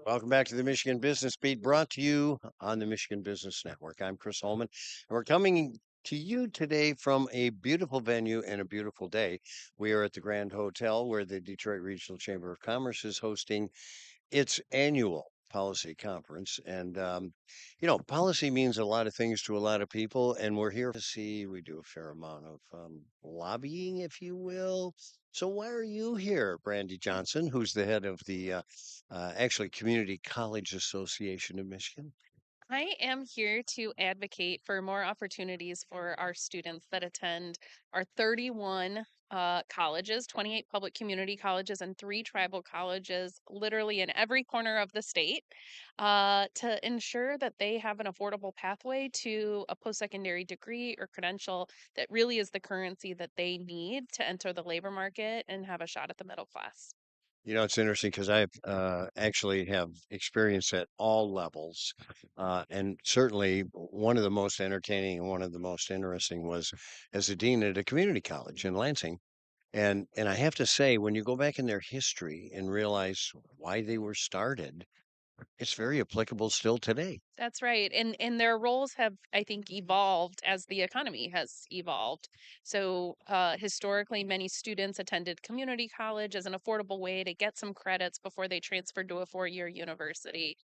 Welcome back to the Michigan Business Beat, brought to you on the Michigan Business Network. I'm Chris Holman, and we're coming to you today from a beautiful venue and a beautiful day. We are at the Grand Hotel where the Detroit Regional Chamber of Commerce is hosting its annual policy conference. Policy means a lot of things to a lot of people, and we're here to see we do a fair amount of lobbying, if you will. So, why are you here, Brandy Johnson, who's the head of the actually Community College Association of Michigan? I am here to advocate for more opportunities for our students that attend our 31 colleges, 28 public community colleges, and three tribal colleges, literally in every corner of the state, to ensure that they have an affordable pathway to a post secondary degree or credential that really is the currency that they need to enter the labor market and have a shot at the middle class. It's interesting because I've actually have experience at all levels, and certainly one of the most entertaining and one of the most interesting was as a dean at a community college in Lansing. And I have to say, when you go back in their history and realize why they were started, it's very applicable still today. That's right. And their roles have, I think, evolved as the economy has evolved. So historically, many students attended community college as an affordable way to get some credits before they transferred to a four-year university.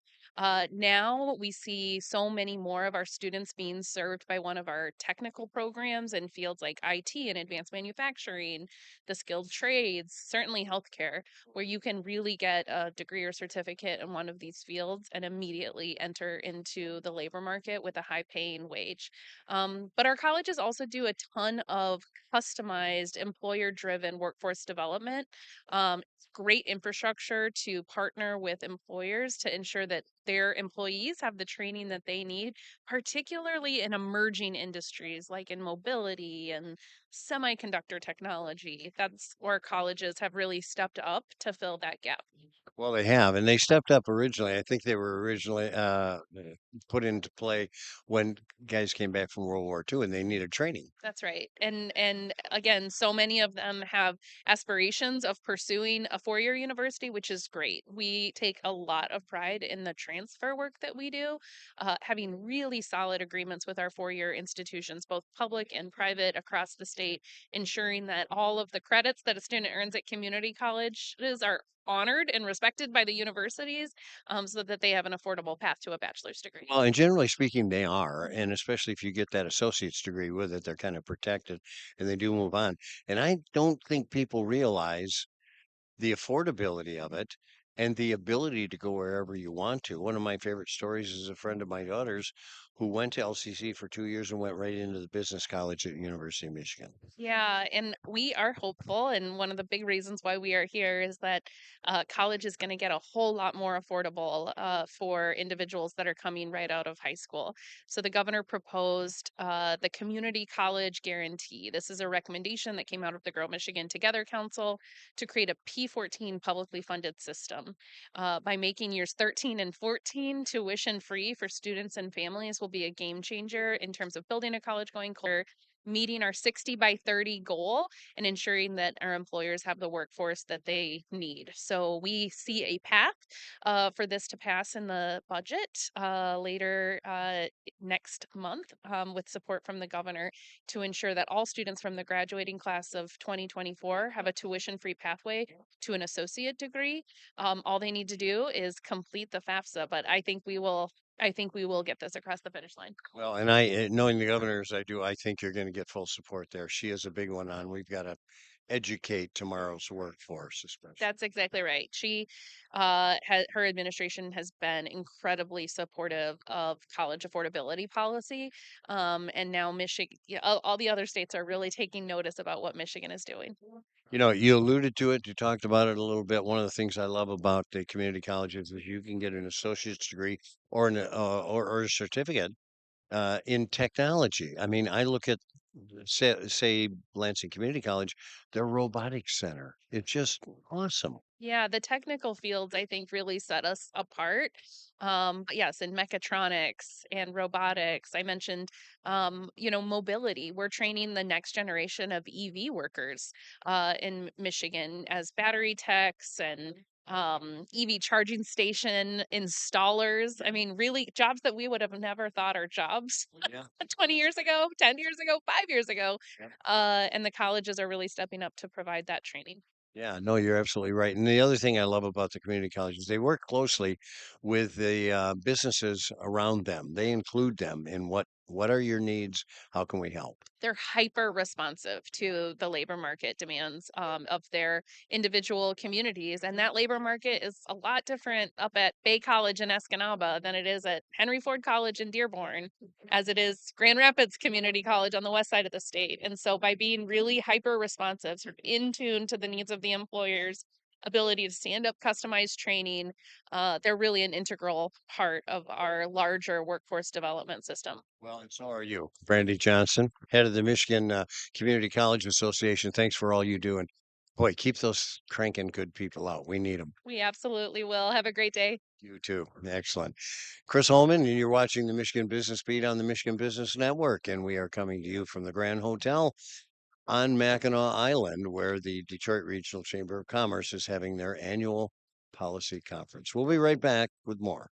Now we see so many more of our students being served by one of our technical programs in fields like IT and advanced manufacturing, the skilled trades, certainly healthcare, where you can really get a degree or certificate in one of these fields and immediately enter into the labor market with a high paying wage. But our colleges also do a ton of customized employer driven workforce development. Great infrastructure to partner with employers to ensure that their employees have the training that they need, particularly in emerging industries like in mobility and semiconductor technology. That's where colleges have really stepped up to fill that gap. Well, they have, and they stepped up originally. I think they were originally put into play when guys came back from World War II and they needed training. That's right. And again, so many of them have aspirations of pursuing a four-year university, which is great. We take a lot of pride in the transfer work that we do, having really solid agreements with our four-year institutions, both public and private across the state, ensuring that all of the credits that a student earns at community colleges are honored and respected by the universities, so that they have an affordable path to a bachelor's degree. Well, and generally speaking, they are, and especially if you get that associate's degree with it, they're kind of protected, and they do move on. And I don't think people realize the affordability of it and the ability to go wherever you want to. One of my favorite stories is a friend of my daughter's who went to LCC for 2 years and went right into the business college at University of Michigan. Yeah, and we are hopeful. And one of the big reasons why we are here is that college is going to get a whole lot more affordable for individuals that are coming right out of high school. So the governor proposed the Community College Guarantee. This is a recommendation that came out of the Grow Michigan Together Council to create a P14 publicly funded system. By making years 13 and 14 tuition free for students and families will be a game changer in terms of building a college going culture, meeting our 60 by 30 goal, and ensuring that our employers have the workforce that they need. So we see a path for this to pass in the budget later next month, with support from the governor, to ensure that all students from the graduating class of 2024 have a tuition free pathway to an associate degree. All they need to do is complete the FAFSA, but I think we will get this across the finish line. Well, and knowing the governor as I do, I think you're going to get full support there. She is a big one on. We've got to educate tomorrow's workforce, especially. That's exactly right. Her administration has been incredibly supportive of college affordability policy, and now Michigan, yeah, all the other states are really taking notice about what Michigan is doing. You alluded to it, you talked about it a little bit. One of the things I love about the community colleges is you can get an associate's degree or a certificate in technology. I mean, I look at say Lansing Community College, their robotics center. It's just awesome. Yeah, the technical fields I think really set us apart. But yes, in mechatronics and robotics, I mentioned, mobility. We're training the next generation of EV workers in Michigan as battery techs and EV charging station installers. I mean, really, jobs that we would have never thought are jobs Yeah. 20 years ago, 10 years ago, 5 years ago. Yep. And the colleges are really stepping up to provide that training. Yeah, no, you're absolutely right. And the other thing I love about the community colleges, they work closely with the businesses around them. They include them in what are your needs? How can we help? They're hyper responsive to the labor market demands of their individual communities. And that labor market is a lot different up at Bay College in Escanaba than it is at Henry Ford College in Dearborn, as it is Grand Rapids Community College on the west side of the state. And so by being really hyper responsive, sort of in tune to the needs of the employers, ability to stand up customized training, they're really an integral part of our larger workforce development system. Well, and so are you, Brandy Johnson, head of the Michigan Community College Association. Thanks for all you do. And boy, keep those cranking good people out. We need them. We absolutely will. Have a great day. You too. Excellent. Chris Holman, and you're watching the Michigan Business Beat on the Michigan Business Network. And we are coming to you from the Grand Hotel on Mackinac Island, where the Detroit Regional Chamber of Commerce is having their annual policy conference. We'll be right back with more.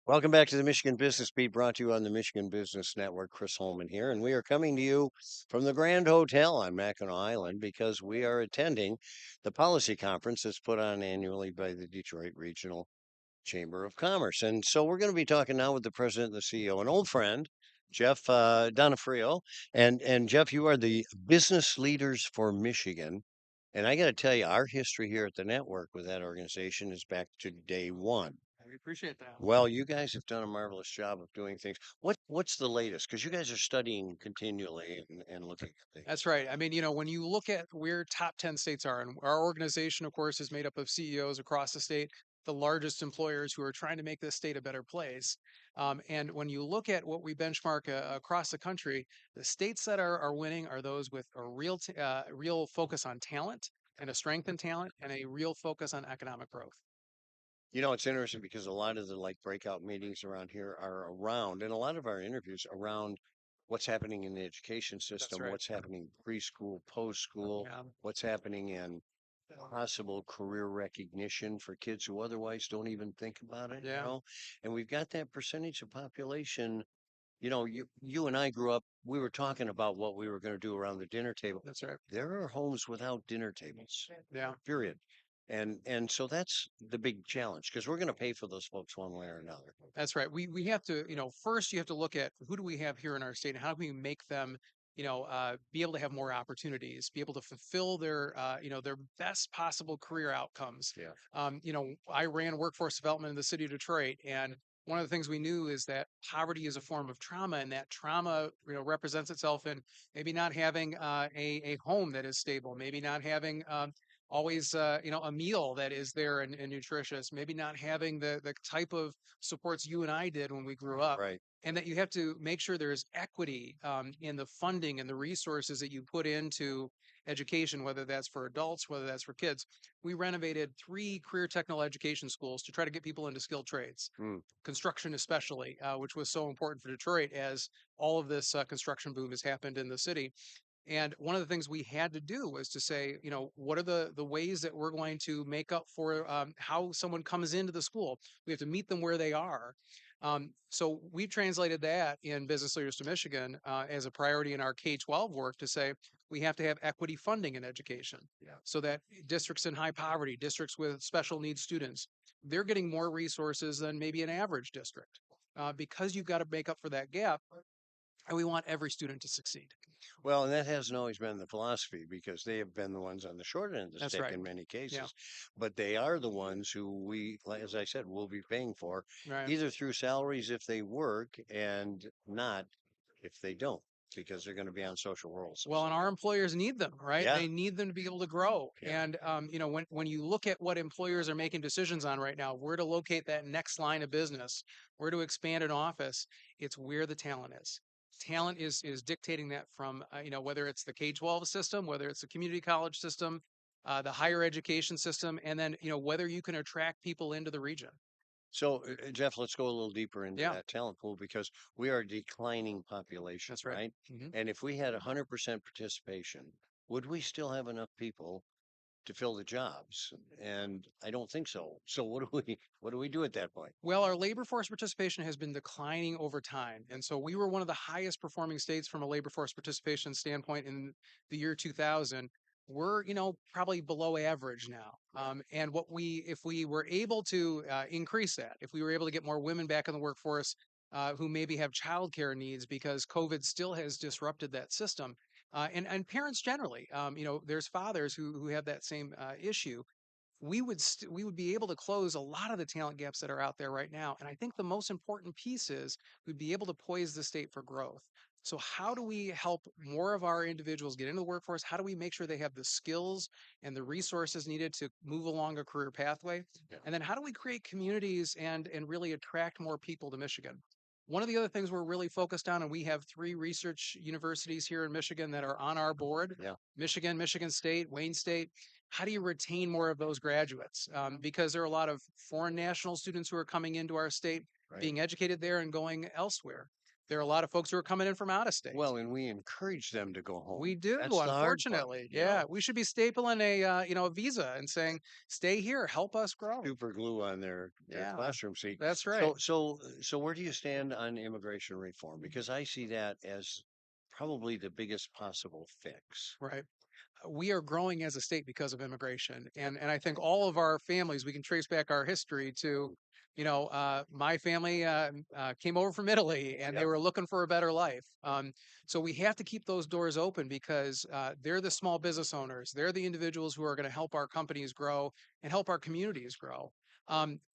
Welcome back to the Michigan Business Beat, brought to you on the Michigan Business Network. Chris Holman here, and we are coming to you from the Grand Hotel on Mackinac Island because we are attending the policy conference that's put on annually by the Detroit Regional Chamber of Commerce. And so we're going to be talking now with the president and the CEO, an old friend, Jeff Donofrio. And Jeff, you are the Business Leaders for Michigan. And I got to tell you, our history here at the network with that organization is back to day one. We appreciate that. Well, you guys have done a marvelous job of doing things. What's the latest? Because you guys are studying continually and looking at things. That's right. I mean, when you look at where top 10 states are, and our organization, of course, is made up of CEOs across the state, the largest employers who are trying to make this state a better place. And when you look at what we benchmark across the country, the states that are winning are those with a real focus on talent and a strength in talent and a real focus on economic growth. It's interesting because a lot of the breakout meetings around here are around, and a lot of our interviews around what's happening in the education That's system, right. what's happening preschool, post school, Yeah. what's happening in possible career recognition for kids who otherwise don't even think about it, Yeah. And we've got that percentage of population. You and I grew up, we were talking about what we were going to do around the dinner table. That's right. There are homes without dinner tables, Yeah. period. And so that's the big challenge because we're going to pay for those folks one way or another. That's right. We have to, first you have to look at who do we have here in our state and how can we make them, be able to have more opportunities, be able to fulfill their best possible career outcomes. Yeah. I ran workforce development in the city of Detroit, and one of the things we knew is that poverty is a form of trauma, and that trauma, represents itself in maybe not having a home that is stable, maybe not having always a meal that is there and nutritious, maybe not having the type of supports you and I did when we grew up, Right. and that you have to make sure there's equity in the funding and the resources that you put into education, whether that's for adults, whether that's for kids. We renovated 3 career technical education schools to try to get people into skilled trades, Mm. construction especially, which was so important for Detroit as all of this construction boom has happened in the city. And one of the things we had to do was to say, what are the ways that we're going to make up for how someone comes into the school? We have to meet them where they are. So we translated that in Business Leaders to Michigan as a priority in our K-12 work to say we have to have equity funding in education, Yeah. so that districts in high poverty, districts with special needs students, they're getting more resources than maybe an average district because you've got to make up for that gap. And we want every student to succeed. Well, and that hasn't always been the philosophy because they have been the ones on the short end of the That's stick right. in many Yeah. cases. But they are the ones who as I said, will be paying for Right. either through salaries if they work and not if they don't, because they're going to be on social rolls. Well, and our employers need them, right? Yeah. They need them to be able to grow. Yeah. And when you look at what employers are making decisions on right now, where to locate that next line of business, where to expand an office, it's where the talent is. Talent is dictating that from whether it's the K-12 system, whether it's the community college system, the higher education system, and then whether you can attract people into the region. So, Jeff, let's go a little deeper into Yeah, that talent pool because we are a declining population, that's right. right? Hmm. And if we had 100% participation, would we still have enough people to fill the jobs? And I don't think so. So what do we do at that point? Well, our labor force participation has been declining over time. And so we were one of the highest performing states from a labor force participation standpoint in the year 2000. We're, probably below average now. And if we were able to increase that, if we were able to get more women back in the workforce who maybe have childcare needs because COVID still has disrupted that system, and parents generally, there's fathers who have that same issue, we would be able to close a lot of the talent gaps that are out there right now. And I think the most important piece is we'd be able to poise the state for growth. So how do we help more of our individuals get into the workforce? How do we make sure they have the skills and the resources needed to move along a career pathway? Yeah. And then how do we create communities and really attract more people to Michigan? One of the other things we're really focused on, and we have 3 research universities here in Michigan that are on our board: Yeah. Michigan, Michigan State, Wayne State. How do you retain more of those graduates? Because there are a lot of foreign national students who are coming into our state, Right. being educated there and going elsewhere. There are a lot of folks who are coming in from out of state. Well, and we encourage them to go home. We do, That's the hard part, unfortunately. you Yeah, know. we should be stapling a visa and saying, "Stay here, help us grow." Super glue on their Yeah, classroom seat. that's right. So where do you stand on immigration reform? Because I see that as probably the biggest possible fix. Right. We are growing as a state because of immigration, and I think all of our families, we can trace back our history to, my family came over from Italy and they Yep. were looking for a better life. So we have to keep those doors open because they're the small business owners, they're the individuals who are going to help our companies grow and help our communities grow.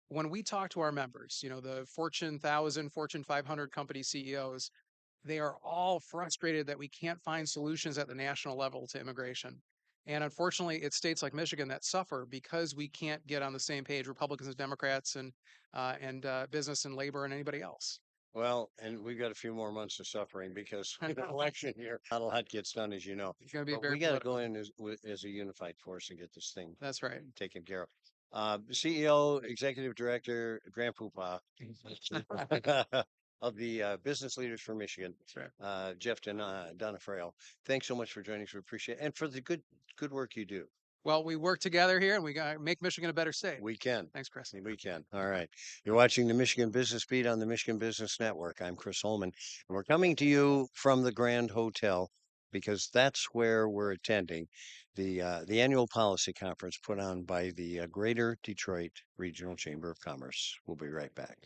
When we talk to our members, the Fortune 1000, Fortune 500 company CEOs, they are all frustrated that we can't find solutions at the national level to immigration. And unfortunately, it's states like Michigan that suffer because we can't get on the same page, Republicans and Democrats and business and labor and anybody else. Well, and we've got a few more months of suffering because in an election year, not a lot gets done, as you know. It's going to be But very we got to go political. in as a unified force and get this thing That's right. taken care of. CEO, Executive Director, Grand Poobah of the Business Leaders for Michigan, That's right. Jeff Donafrail. Thanks so much for joining us. We appreciate it. And for the good work you do. Well, we work together here and we got to make Michigan a better state. We can. Thanks, Chris. We can. All right. You're watching the Michigan Business Beat on the Michigan Business Network. I'm Chris Holman, and we're coming to you from the Grand Hotel because that's where we're attending the annual policy conference put on by the Greater Detroit Regional Chamber of Commerce. We'll be right back.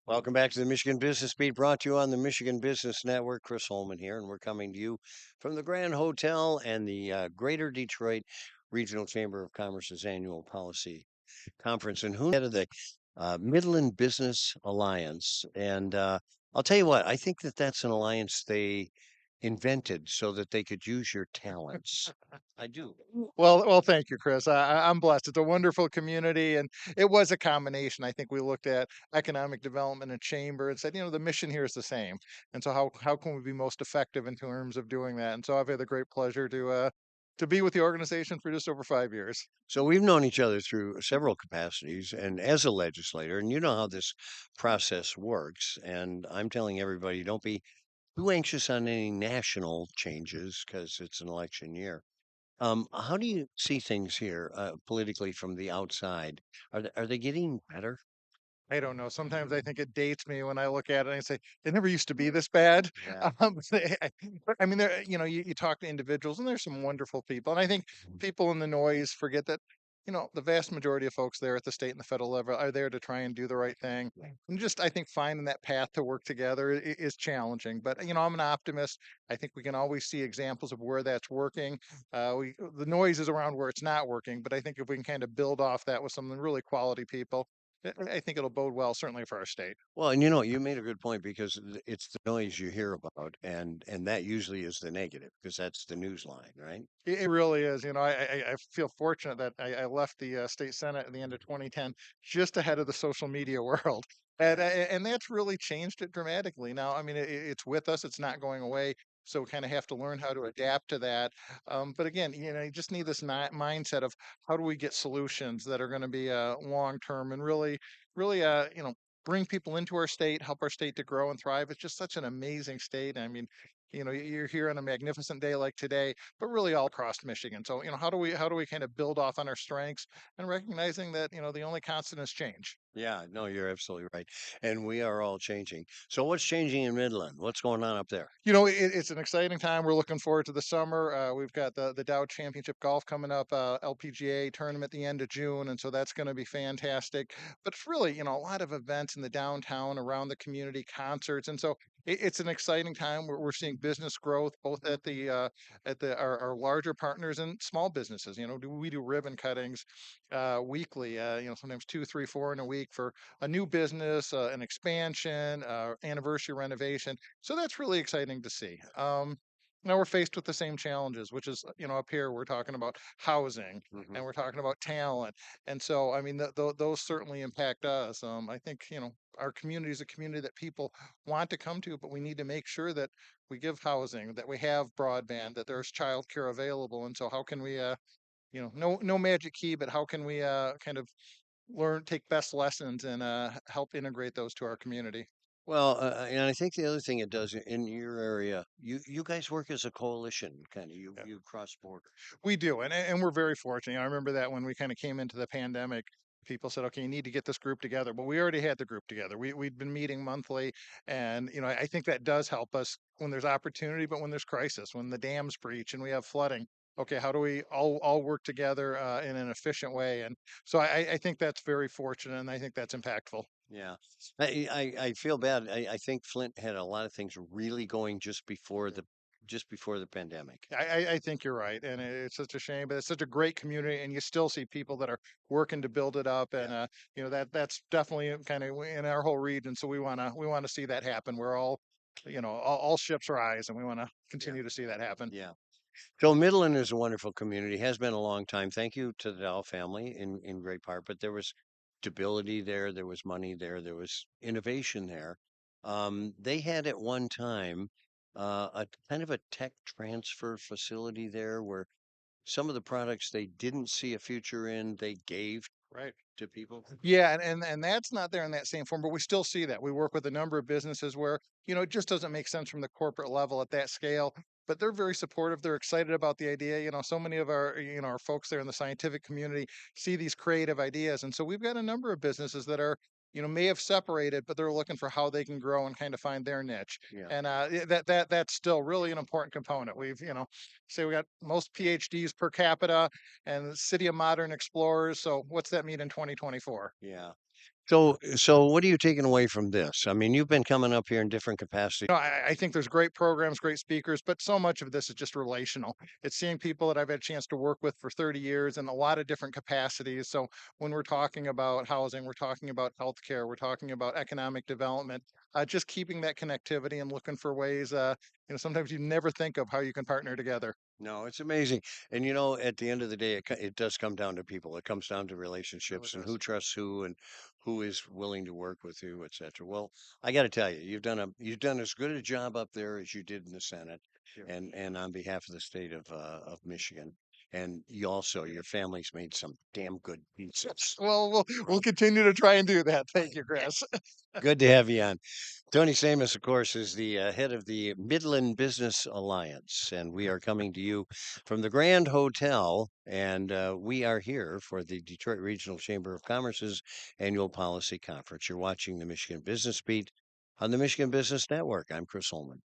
Welcome back to the Michigan Business Beat, brought to you on the Michigan Business Network. Chris Holman here, and we're coming to you from the Grand Hotel and the Greater Detroit Regional Chamber of Commerce's annual policy conference. And who's head of the Midland Business Alliance? And I'll tell you what, I think that that's an alliance they invented so that they could use your talents. I do. Well, thank you, Chris. I'm blessed. It's a wonderful community, and it was a combination. I think we looked at economic development and chamber and said, the mission here is the same, and so how can we be most effective in terms of doing that? And so I've had the great pleasure to be with the organization for just over 5 years. So we've known each other through several capacities and as a legislator, and you know how this process works. And I'm telling everybody, don't be too anxious on any national changes because it's an election year. How do you see things here politically from the outside? Are they getting better? I don't know. Sometimes I think it dates me when I look at it and I say, it never used to be this bad. Yeah. But I mean, there, you talk to individuals and there's some wonderful people. And I think people in the noise forget that, the vast majority of folks there at the state and the federal level are there to try and do the right thing. And just, I think finding that path to work together is challenging. But, I'm an optimist. I think we can always see examples of where that's working. The noise is around where it's not working. But I think if we can kind of build off that with some really quality people, I think it'll bode well, certainly for our state. Well, and you made a good point because it's the noise you hear about, and that usually is the negative because that's the news line, right? It really is. I feel fortunate that I left the state senate at the end of 2010, just ahead of the social media world, and Yeah. and that's really changed it dramatically. Now, I mean, it's with us; it's not going away. So we kind of have to learn how to adapt to that. But again, you just need this mindset of how do we get solutions that are going to be long term and really, bring people into our state, help our state to grow and thrive. It's just such an amazing state. I mean, you're here on a magnificent day like today, but really all across Michigan. So, how do we kind of build off on our strengths and recognizing that, the only constant is change. Yeah, no, you're absolutely right. And we are all changing. So what's changing in Midland? What's going on up there? It's an exciting time. We're looking forward to the summer. We've got the Dow Championship Golf coming up, LPGA tournament the end of June, and so that's going to be fantastic. But it's really, a lot of events in the downtown, around the community, concerts, and so it's an exciting time. We're seeing business growth both at the our larger partners and small businesses. We do ribbon cuttings weekly. Sometimes two, three, four in a week for a new business, an expansion, anniversary renovation, so that's really exciting to see. Now we're faced with the same challenges, which is, up here we're talking about housing Hmm. and we're talking about talent. And so, I mean, those certainly impact us. I think, our community is a community that people want to come to, but we need to make sure that we give housing, that we have broadband, that there's childcare available. And so how can we, no magic key, but how can we kind of take best lessons and help integrate those to our community? Well, and I think the other thing it does in your area, you guys work as a coalition, kind of. You cross borders. We do, and we're very fortunate. I remember that when we kind of came into the pandemic, people said, "Okay, you need to get this group together." But we already had the group together. We'd been meeting monthly, and I think that does help us when there's opportunity, but when there's crisis, when the dams breach and we have flooding. Okay, how do we all work together in an efficient way? And so I think that's very fortunate, and I think that's impactful. Yeah, I feel bad. I think Flint had a lot of things really going just before the pandemic. I think you're right, and it's such a shame, but it's such a great community, and you still see people that are working to build it up, and Yeah, that's definitely kind of in our whole region. So we wanna see that happen. We're all ships rise, and we want to yeah, continue to see that happen. yeah. So Midland is a wonderful community, has been a long time. Thank you to the Dow family in great part, but there was stability there, there was money there, there was innovation there. They had at one time a kind of a tech transfer facility there where some of the products they didn't see a future in, they gave Right. to people. Yeah, and that's not there in that same form, but we still see that. We work with a number of businesses where, it just doesn't make sense from the corporate level at that scale, but they're very supportive. They're excited about the idea. So many of our folks there in the scientific community see these creative ideas. And so we've got a number of businesses that are, may have separated, but they're looking for how they can grow and kind of find their niche. Yeah, And that's still really an important component. We've, say we got most PhDs per capita and the City of Modern Explorers. So what's that mean in 2024? yeah. So what are you taking away from this? I mean, you've been coming up here in different capacities. I think there's great programs, great speakers, but so much of this is just relational. It's seeing people that I've had a chance to work with for 30 years in a lot of different capacities. So when we're talking about housing, we're talking about healthcare, we're talking about economic development, just keeping that connectivity and looking for ways, sometimes you never think of how you can partner together. No, it's amazing. And at the end of the day, it does come down to people. It comes down to It really relationships and who does. trusts who and who is willing to work with who, et cetera. Well, I got to tell you, you've done as good a job up there as you did in the Senate, Yeah. and on behalf of the state of Michigan. And your family's made some damn good pizzas. Well, we'll continue to try and do that. Thank you, Chris. Good to have you on. Tony Samus, of course, is the head of the Midland Business Alliance, and we are coming to you from the Grand Hotel. And we are here for the Detroit Regional Chamber of Commerce's annual policy conference. You're watching the Michigan Business Beat on the Michigan Business Network. I'm Chris Holman.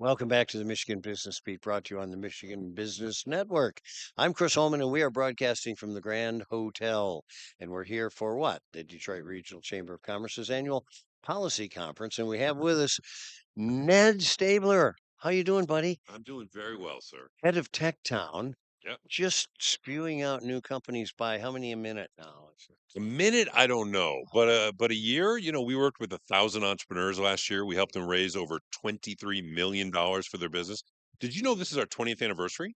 Welcome back to the Michigan Business Beat, brought to you on the Michigan Business Network. I'm Chris Holman, and we are broadcasting from the Grand Hotel. And we're here for what? The Detroit Regional Chamber of Commerce's annual policy conference. And we have with us Ned Stabler. How you doing, buddy? I'm doing very well, sir. Head of Tech Town. Yep. Just spewing out new companies by how many a minute now? A minute, I don't know, but a year. We worked with 1,000 entrepreneurs last year. We helped them raise over $23 million for their business. Did you know this is our 20th anniversary?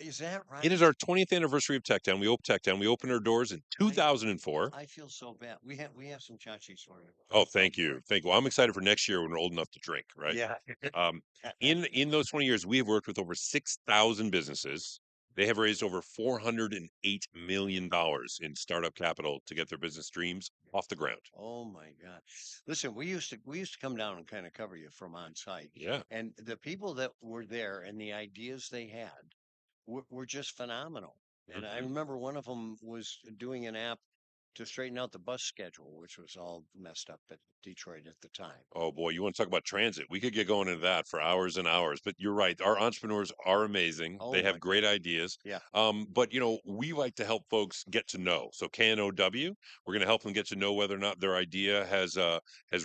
Is that It is right? our 20th anniversary of Techtown. We opened Techtown. We opened our doors in I 2004. I feel so bad. We have some tchotchkes for you. Oh, thank you. Thank you. Well, I'm excited for next year when we're old enough to drink, right? Yeah. Um, in those 20 years, we have worked with over 6,000 businesses. They have raised over $408 million in startup capital to get their business dreams off the ground. Oh my God. Listen, we used to come down and kind of cover you from on site. Yeah. And the people that were there and the ideas they had were just phenomenal. And I Mhm. remember one of them was doing an app to straighten out the bus schedule, which was all messed up at Detroit at the time. Oh boy, you want to talk about transit? We could get going into that for hours and hours. But you're right. Our entrepreneurs are amazing. Oh They my have great God. ideas. Yeah. But we like to help folks get to know. So KNOW, we're going to help them get to know whether or not their idea has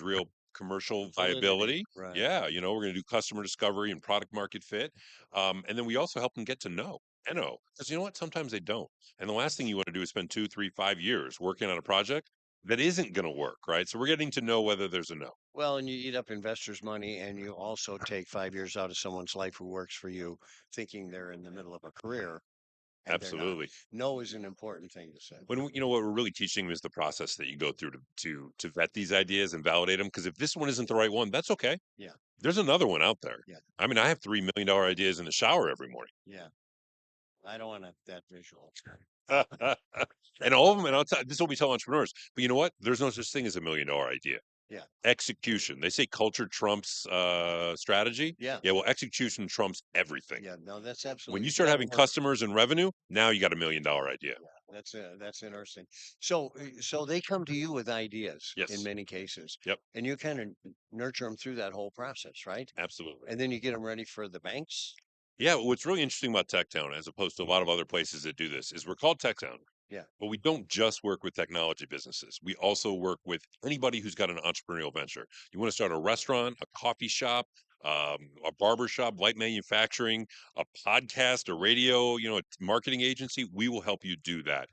real commercial Validity. viability. Right. Yeah, we're going to do customer discovery and product market fit. And then we also help them get to know. Because you know what? Sometimes they don't. And the last thing you want to do is spend 2, 3, 5 years working on a project that isn't going to work, right? So we're getting to know whether there's a no. Well, and you eat up investors' money and you also take 5 years out of someone's life who works for you thinking they're in the middle of a career and they're not. Absolutely. No is an important thing to say. What we're really teaching them is the process that you go through to vet these ideas and validate them. Because if this one isn't the right one, that's okay. Yeah. There's another one out there. Yeah. I mean, I have $3 million ideas in the shower every morning. Yeah. I don't want that visual. And all of them, and this is what we tell entrepreneurs. But you know what? There's no such thing as $1 million idea. Yeah. Execution. They say culture trumps strategy. Yeah. Yeah, well, execution trumps everything. Yeah. No, that's When absolutely. you You start got to having work. customers and revenue, now you got $1 million idea. Yeah. That's interesting. So they come to you with ideas in Yes. many cases, Yep. and you kind of nurture them through that whole process, right? Absolutely. And then you get them ready for the banks. Yeah, what's really interesting about Techtown, as opposed to a lot of other places that do this, is we're called Techtown, Yeah. but we don't just work with technology businesses. We also work with anybody who's got an entrepreneurial venture. You want to start a restaurant, a coffee shop, a barber shop, light manufacturing, a podcast, a radio, a marketing agency. We will help you do that.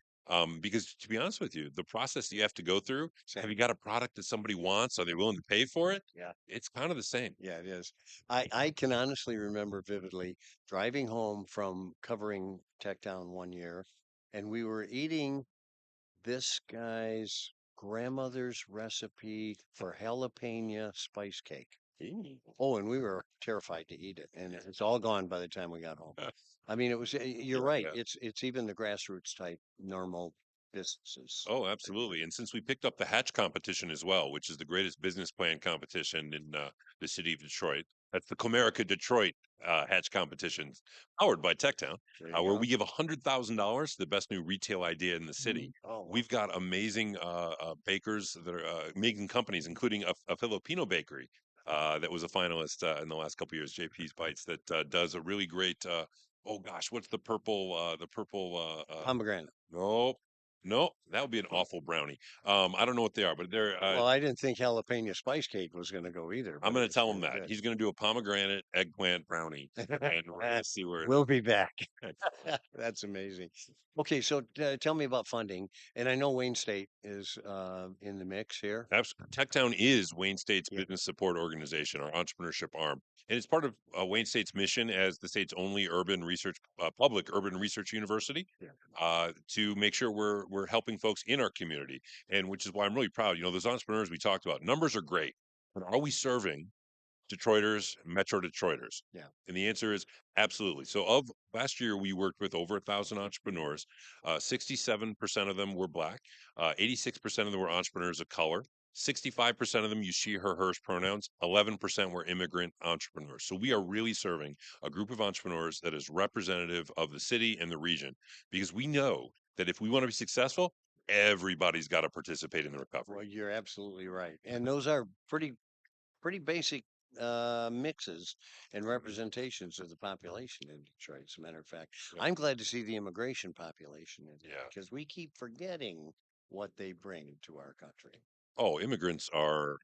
Because to be honest with you, the process you have to go through, have Same. you got a product that somebody wants? Are they willing to pay for it? Yeah. It's kind of the same. Yeah, it is. I can honestly remember vividly driving home from covering Tech Town one year, and we were eating this guy's grandmother's recipe for jalapeno spice cake. Ooh. Oh, and we were terrified to eat it, and it's all gone by the time we got home. I mean, it was, you're Yeah, right. yeah. It's even the grassroots type normal businesses. Oh, absolutely. And since we picked up the Hatch competition as well, which is the greatest business plan competition in the city of Detroit, that's the Comerica Detroit Hatch competition, powered by Techtown, There you where go. we give $100,000 to the best new retail idea in the city. Oh, wow. We've got amazing bakers that are making companies, including a Filipino bakery that was a finalist in the last couple of years, JP's Bites, that does a really great. Oh gosh, what's the purple? The purple. Pomegranate. No, no, that would be an awful brownie. I don't know what they are, but they're. Well, I didn't think jalapeno spice cake was going to go either, I'm but it going to was tell him really that good. he's going to do a pomegranate eggplant brownie, and we're going to see where. We'll be back. That's amazing. Okay, so tell me about funding. And I know Wayne State is in the mix here. Techtown is Wayne State's Yeah. business support organization, our entrepreneurship arm, and it's part of Wayne State's mission as the state's only public urban research university, Yeah. to make sure we're helping folks in our community, and which is why I'm really proud. Those entrepreneurs we talked about, numbers are great, but are we serving Detroiters, Metro Detroiters? Yeah. And the answer is absolutely. So, of last year, we worked with over 1,000 entrepreneurs. 67% of them were Black. 86% of them were entrepreneurs of color. 65% of them use she, her, hers pronouns. 11% were immigrant entrepreneurs. So, we are really serving a group of entrepreneurs that is representative of the city and the region, because we know that if we want to be successful, everybody's got to participate in the recovery. Well, you're absolutely right. And those are pretty basic mixes and representations of the population in Detroit. As a matter of fact, Yep. I'm glad to see the immigration population in there Yeah. because we keep forgetting what they bring to our country. Oh, immigrants are,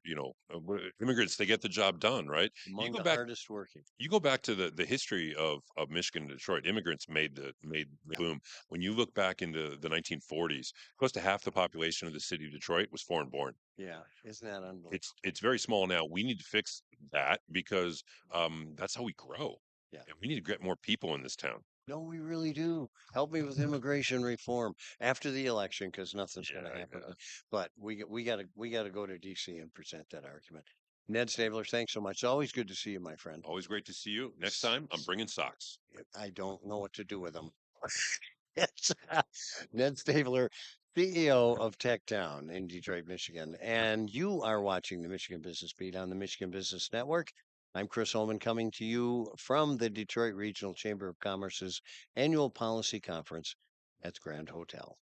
immigrants, they get the job done, right? You Among go the back, hardest working. you go back to the history of Michigan and Detroit. Immigrants made the boom. When you look back into the 1940s, close to half the population of the city of Detroit was foreign born. Yeah, isn't that unbelievable? It's very small now. We need to fix that because that's how we grow. Yeah. And we need to get more people in this town. No, we really do. Help me with immigration reform after the election, because nothing's going to happen. But we gotta go to DC and present that argument. Ned Stabler, thanks so much. It's always good to see you, my friend. Always great to see you. Next S- time, I'm bringing socks. I don't know what to do with them. It's Ned Stabler, CEO of Tech Town in Detroit, Michigan. And you are watching the Michigan Business Beat on the Michigan Business Network. I'm Chris Holman coming to you from the Detroit Regional Chamber of Commerce's annual policy conference at the Grand Hotel.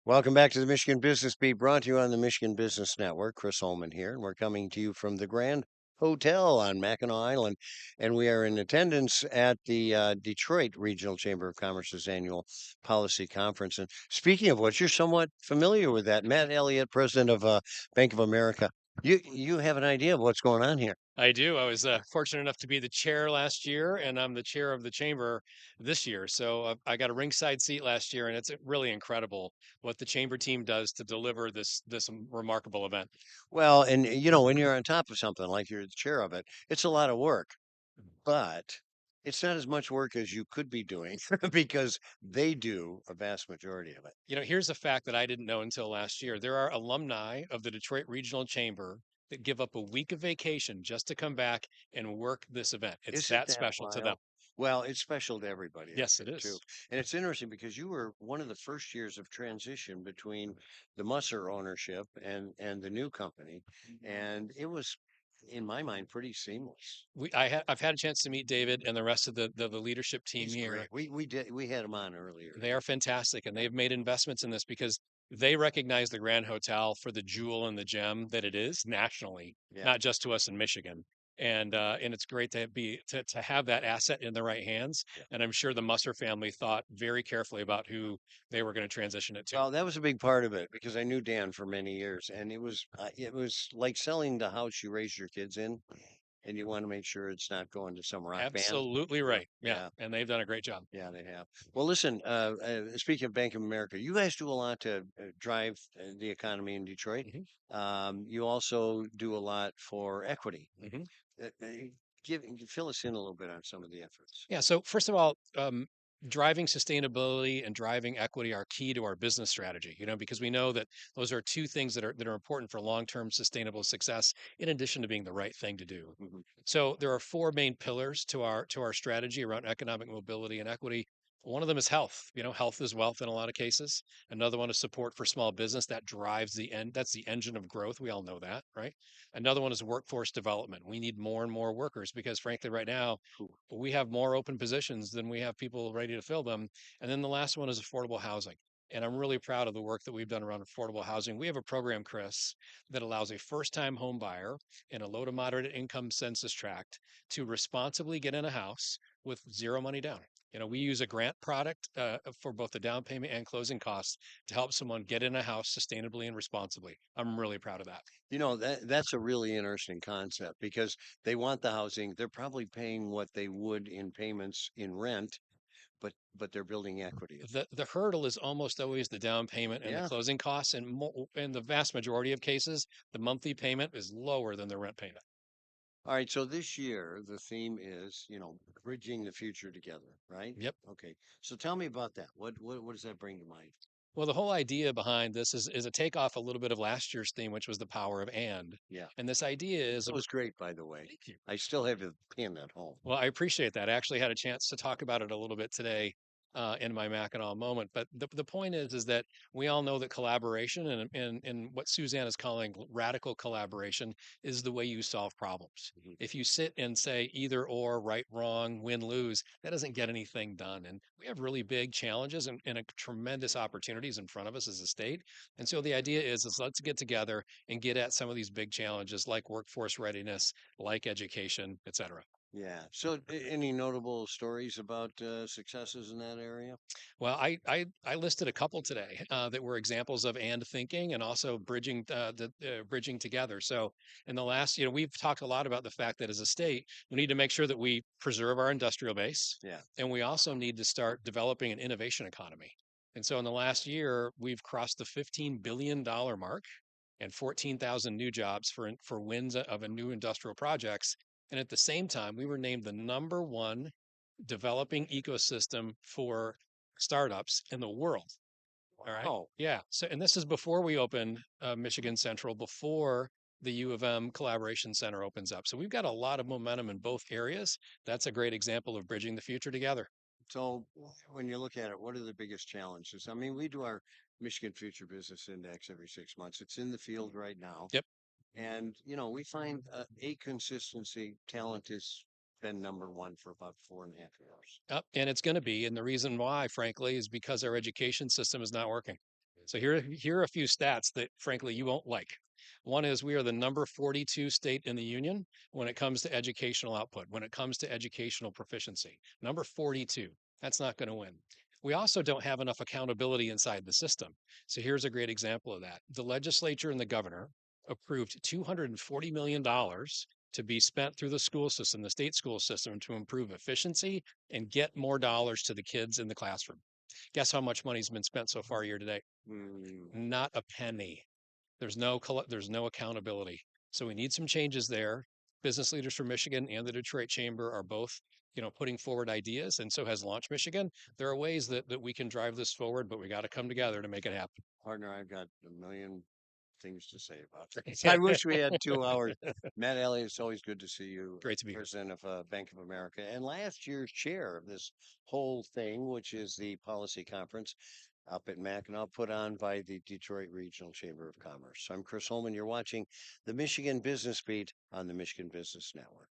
Welcome back to the Michigan Business Beat, brought to you on the Michigan Business Network. Chris Holman here, and we're coming to you from the Grand Hotel on Mackinac Island, and we are in attendance at the Detroit Regional Chamber of Commerce's annual policy conference. And speaking of which, you're somewhat familiar with that. Matt Elliott, president of Bank of America. You have an idea of what's going on here. I do. I was fortunate enough to be the chair last year, and I'm the chair of the chamber this year. So I got a ringside seat last year, and it's really incredible what the chamber team does to deliver this remarkable event. Well, and when you're on top of something like you're the chair of it, it's a lot of work, but it's not as much work as you could be doing because they do a vast majority of it. Here's a fact that I didn't know until last year. There are alumni of the Detroit Regional Chamber that give up a week of vacation just to come back and work this event. It's Isn't that that special to them. wild? Well, it's special to everybody, I Yes, it think, too. is. And it's interesting because you were one of the first years of transition between the Musser ownership and the new company, and in my mind, pretty seamless. I've had a chance to meet David and the rest of the leadership team He's here. great. We had him on earlier. They are fantastic, and they've made investments in this because they recognize the Grand Hotel for the jewel and the gem that it is nationally, Yeah. not just to us in Michigan. And it's great to have that asset in the right hands. Yeah. And I'm sure the Musser family thought very carefully about who they were going to transition it to. Well, that was a big part of it because I knew Dan for many years, and it was like selling the house you raised your kids in, and you want to make sure it's not going to some rock band. Absolutely Yeah, right. Yeah. yeah, And they've done a great job. yeah, they have. Well, listen, speaking of Bank of America, you guys do a lot to drive the economy in Detroit. You also do a lot for equity. Hmm. Uh, uh, fill us in a little bit on some of the efforts. Yeah. So first of all, driving sustainability and driving equity are key to our business strategy. Because we know that those are two things that are important for long-term sustainable success, in addition to being the right thing to do. Mhm. So there are four main pillars to our strategy around economic mobility and equity. One of them is health. Health is wealth in a lot of cases. Another one is support for small business that drives the end. That's the engine of growth. We all know that, right? Another one is workforce development. We need more and more workers because, frankly, right now we have more open positions than we have people ready to fill them. And then the last one is affordable housing. And I'm really proud of the work that we've done around affordable housing. We have a program, Chris, that allows a first-time home buyer in a low to moderate income census tract to responsibly get in a house with zero money down. We use a grant product for both the down payment and closing costs to help someone get in a house sustainably and responsibly. I'm really proud of that. That's a really interesting concept because they want the housing. They're probably paying what they would in payments in rent, but they're building equity. The hurdle is almost always the down payment and the Yeah. closing costs, and in the vast majority of cases, the monthly payment is lower than the rent payment. All right. So this year the theme is, bridging the future together, right? Yep. Okay. So tell me about that. What does that bring to mind? Well, the whole idea behind this is a takeoff a little bit of last year's theme, which was the power of and. Yeah. And this idea is That was great, by the way. thank you. I still have the pin at home. Well, I appreciate that. I actually had a chance to talk about it a little bit today in my Mackinac moment. But the point is that we all know that collaboration and what Suzanne is calling radical collaboration is the way you solve problems. Mhm. If you sit and say either or, right, wrong, win, lose, that doesn't get anything done. And we have really big challenges and tremendous opportunities in front of us as a state. And so the idea is let's get together and get at some of these big challenges like workforce readiness, like education, et cetera. Yeah. So any notable stories about successes in that area? Well, I listed a couple today that were examples of and thinking and also bridging together. So in the last, we've talked a lot about the fact that as a state, we need to make sure that we preserve our industrial base, Yeah. and we also need to start developing an innovation economy. And so in the last year, we've crossed the $15 billion mark and 14,000 new jobs for wins of a new industrial projects. And at the same time, we were named the number one developing ecosystem for startups in the world. All right. Oh, Yeah. So, and this is before we open Michigan Central, before the U of M Collaboration Center opens up. So we've got a lot of momentum in both areas. That's a great example of bridging the future together. so when you look at it, what are the biggest challenges? I mean, we do our Michigan Future Business Index every 6 months. It's in the field right now. Yep. And, we find a consistency talent has been number one for about 4.5 years. Yep. And it's going to be. And the reason why, frankly, is because our education system is not working. So here are a few stats that, frankly, you won't like. One is we are the number 42 state in the union when it comes to educational output, when it comes to educational proficiency. Number 42. That's not going to win. We also don't have enough accountability inside the system. So here's a great example of that. The legislature and the governor approved $240 million to be spent through the school system, the state school system, to improve efficiency and get more dollars to the kids in the classroom. Guess how much money's been spent so far year to date? Mm, Not a penny. There's no accountability. So we need some changes there. Business leaders from Michigan and the Detroit Chamber are both, putting forward ideas, and so has Launch Michigan. There are ways that we can drive this forward, but we got to come together to make it happen. partner, I've got a million things to say about it. I wish we had 2 hours. Matt Elliott, it's always good to see you, Great to be here. president of Bank of America, and last year's chair of this whole thing, which is the policy conference. up at Mackinac, put on by the Detroit Regional Chamber of Commerce. I'm Chris Holman. You're watching the Michigan Business Beat on the Michigan Business Network.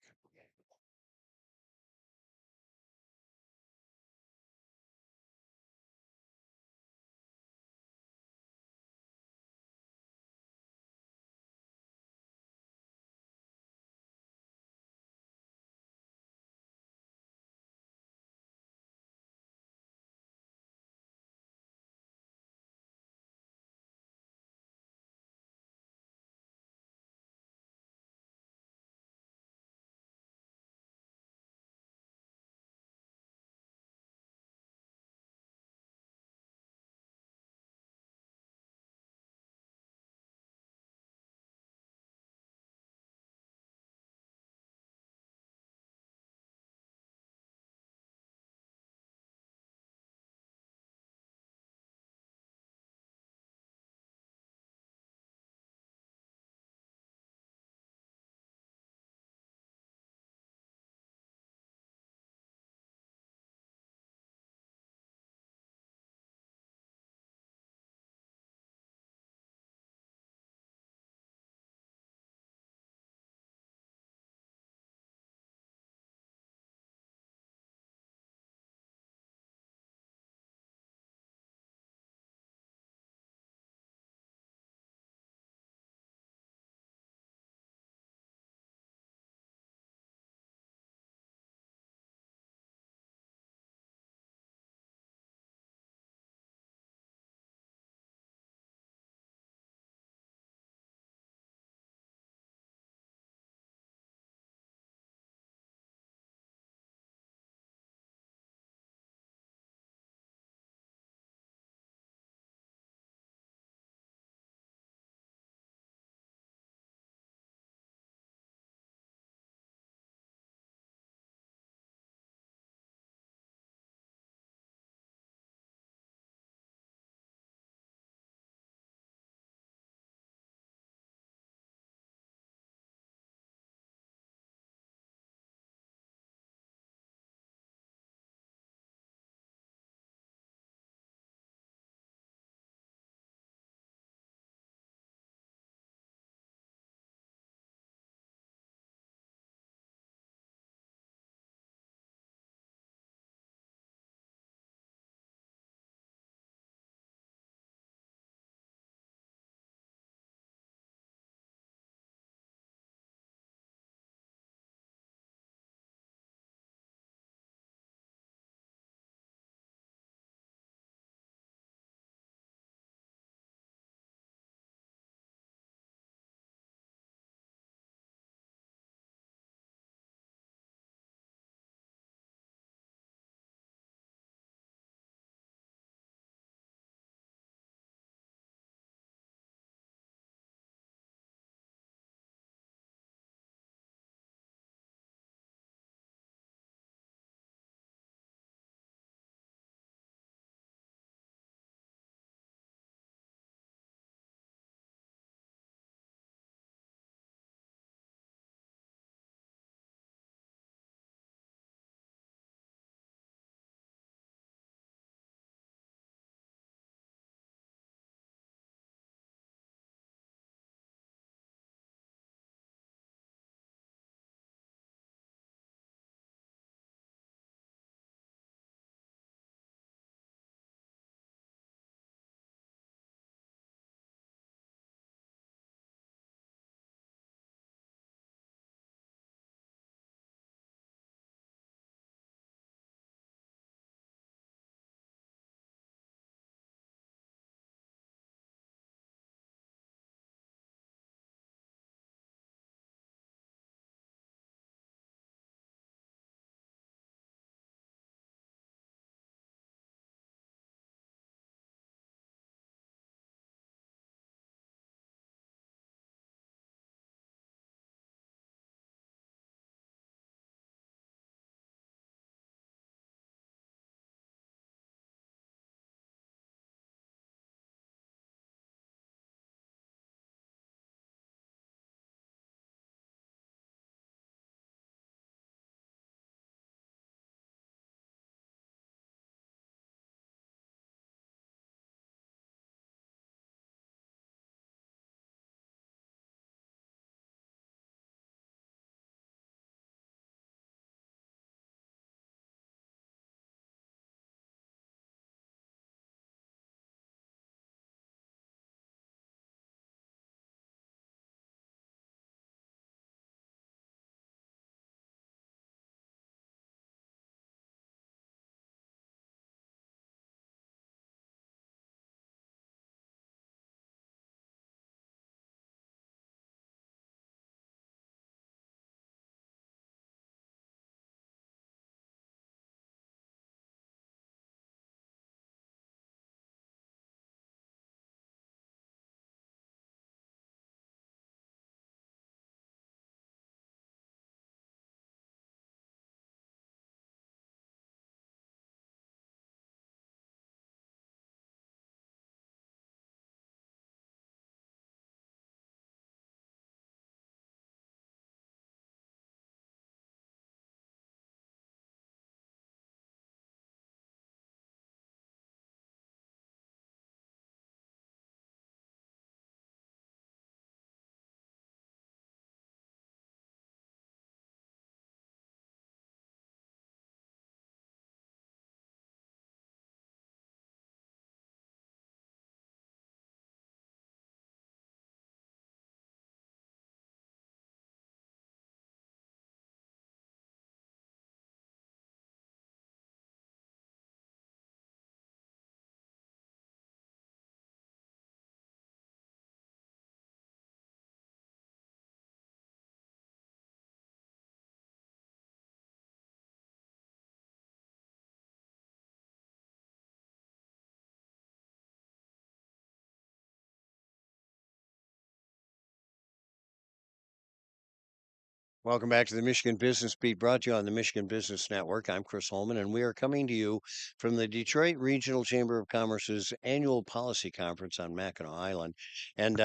Welcome back to the Michigan Business Beat, brought to you on the Michigan Business Network. I'm Chris Holman, and we are coming to you from the Detroit Regional Chamber of Commerce's annual policy conference on Mackinac Island. And,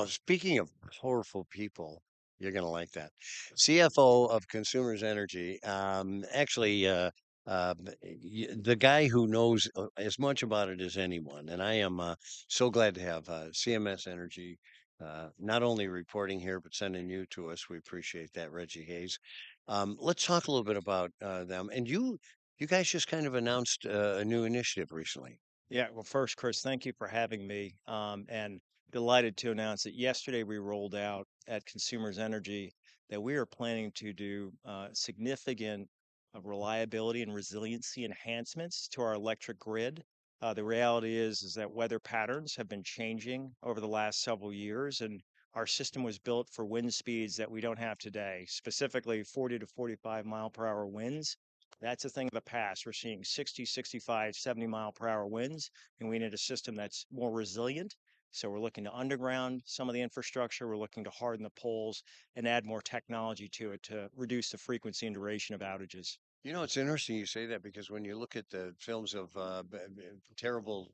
speaking of powerful people, you're going to like that. CFO of Consumers Energy, the guy who knows as much about it as anyone. And I am so glad to have CMS Energy not only reporting here, but sending you to us. We appreciate that, Reggie Hayes. Let's talk a little bit about them. And you guys just kind of announced a new initiative recently. Yeah, well, first, Chris, thank you for having me. And delighted to announce that yesterday we rolled out at Consumers Energy that we are planning to do significant reliability and resiliency enhancements to our electric grid. The reality is that weather patterns have been changing over the last several years, and our system was built for wind speeds that we don't have today, specifically 40 to 45 mile per hour winds. That's a thing of the past. We're seeing 60, 65, 70 mile per hour winds, and we need a system that's more resilient. So we're looking to underground some of the infrastructure. We're looking to harden the poles and add more technology to it to reduce the frequency and duration of outages. You know, it's interesting you say that because when you look at the films of terrible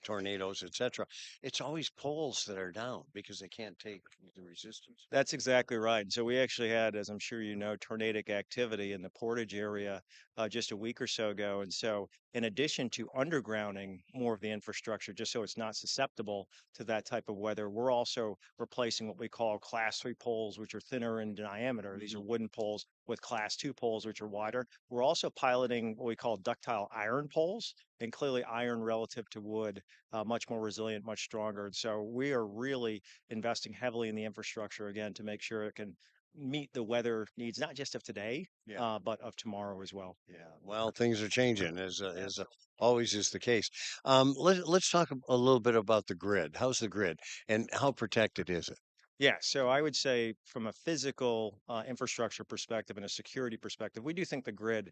tornadoes, etc., it's always poles that are down because they can't take the resistance. That's exactly right. So we actually had, as I'm sure you know, tornadic activity in the Portage area just a week or so ago. And so, in addition to undergrounding more of the infrastructure, just so it's not susceptible to that type of weather, we're also replacing what we call Class 3 poles, which are thinner in diameter. These are wooden poles with Class 2 poles, which are wider. We're also piloting what we call ductile iron poles, and clearly iron relative to wood, much more resilient, much stronger. And so we are really investing heavily in the infrastructure again to make sure it can meet the weather needs, not just of today, Yeah. but of tomorrow as well. Yeah. Well, things are changing as always is the case. Let's talk a little bit about the grid. How's the grid and how protected is it? Yeah, so I would say from a physical infrastructure perspective and a security perspective, we do think the grid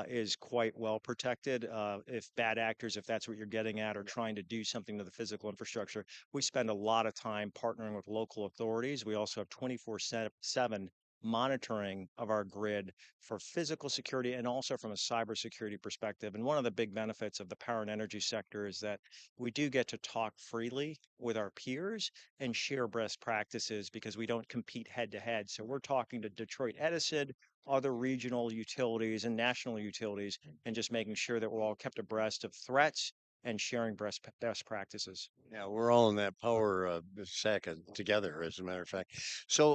is quite well protected. If bad actors, if that's what you're getting at, are trying to do something to the physical infrastructure, we spend a lot of time partnering with local authorities. We also have 24/7 monitoring of our grid for physical security and also from a cybersecurity perspective. And one of the big benefits of the power and energy sector is that we do get to talk freely with our peers and share best practices because we don't compete head to head. So we're talking to Detroit Edison, other regional utilities and national utilities, and just making sure that we're all kept abreast of threats and sharing best practices. Yeah, we're all in that power sack together, as a matter of fact. So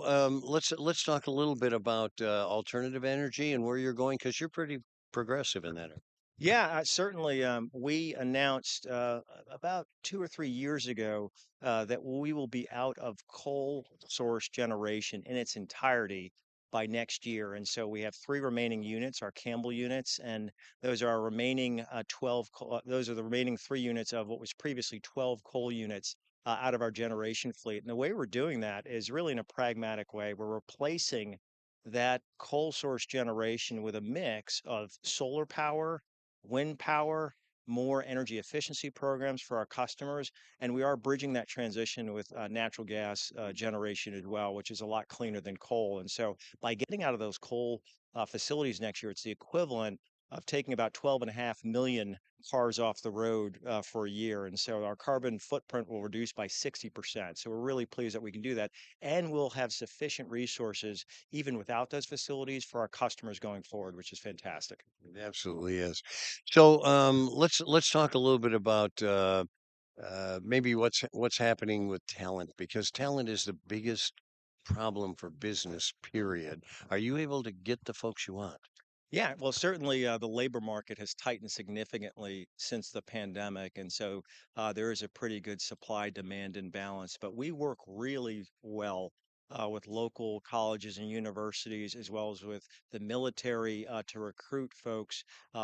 let's talk a little bit about alternative energy and where you're going because you're pretty progressive in that. Yeah, certainly. We announced about 2 or 3 years ago that we will be out of coal source generation in its entirety by next year. And so we have three remaining units, our Campbell units, and those are our remaining 12. Those are the remaining three units of what was previously 12 coal units out of our generation fleet. And the way we're doing that is really in a pragmatic way. We're replacing that coal source generation with a mix of solar power, wind power, more energy efficiency programs for our customers. And we are bridging that transition with natural gas generation as well, which is a lot cleaner than coal. And so by getting out of those coal facilities next year, it's the equivalent of taking about 12.5 million cars off the road for a year. And so our carbon footprint will reduce by 60%. So we're really pleased that we can do that. And we'll have sufficient resources, even without those facilities, for our customers going forward, which is fantastic. It absolutely is. So let's talk a little bit about maybe what's happening with talent because talent is the biggest problem for business. Period. Are you able to get the folks you want? Yeah, well, certainly the labor market has tightened significantly since the pandemic. And so there is a pretty good supply demand imbalance. But we work really well with local colleges and universities, as well as with the military to recruit folks,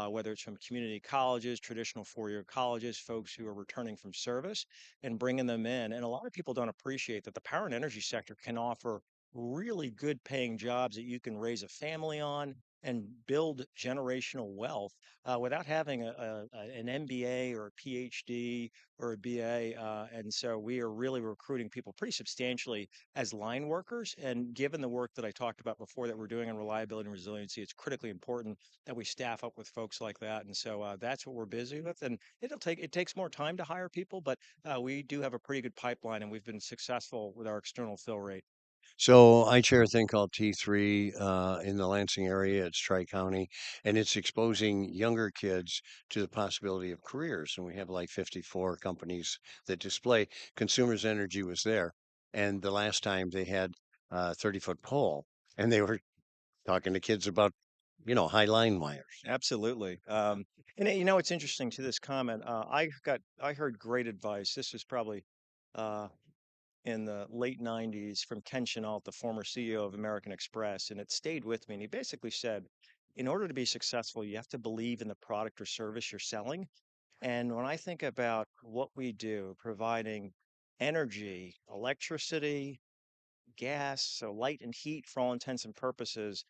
whether it's from community colleges, traditional 4 year colleges, folks who are returning from service and bringing them in. And a lot of people don't appreciate that the power and energy sector can offer really good paying jobs that you can raise a family on and build generational wealth without having an MBA or a PhD or a BA. And so we are really recruiting people pretty substantially as line workers. And given the work that I talked about before that we're doing on reliability and resiliency, it's critically important that we staff up with folks like that. And so that's what we're busy with. And it takes more time to hire people, but we do have a pretty good pipeline, and we've been successful with our external fill rate. So I chair a thing called T3 in the Lansing area. It's Tri-County, and it's exposing younger kids to the possibility of careers. And we have like 54 companies that display. Consumers Energy was there, and the last time they had a 30-foot pole, and they were talking to kids about, high line wires. Absolutely. And it's interesting to this comment. I heard great advice. This was probably uh, in the late 90s from Ken Chenault, the former CEO of American Express, and it stayed with me. And he basically said, in order to be successful, you have to believe in the product or service you're selling. And when I think about what we do, providing energy, electricity, gas, so light and heat for all intents and purposes,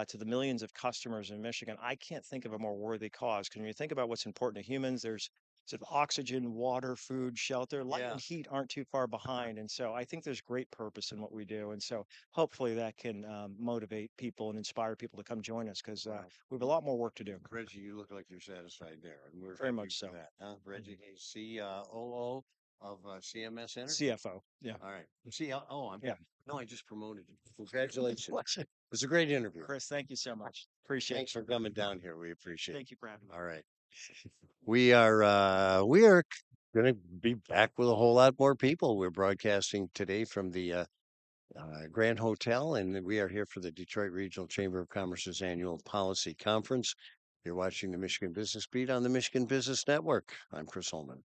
to the millions of customers in Michigan, I can't think of a more worthy cause. Because when you think about what's important to humans, there's sort of oxygen, water, food, shelter. Light Yeah. and heat aren't too far behind. And so I think there's great purpose in what we do. And so hopefully that can motivate people and inspire people to come join us, because Wow. we have a lot more work to do. Reggie, you look like you're satisfied there, and we're Very happy much for so. that, huh? Reggie, COO of CMS Energy. CFO. Yeah. All right. See, Yeah. no, I just promoted you. Congratulations. Pleasure. It was a great interview. Chris, thank you so much. Appreciate Thanks it. for coming down here. We appreciate it. Thank you for having me. All right. We are going to be back with a whole lot more people. We're broadcasting today from the Grand Hotel, and we are here for the Detroit Regional Chamber of Commerce's annual policy conference. You're watching the Michigan Business Beat on the Michigan Business Network. I'm Chris Holman.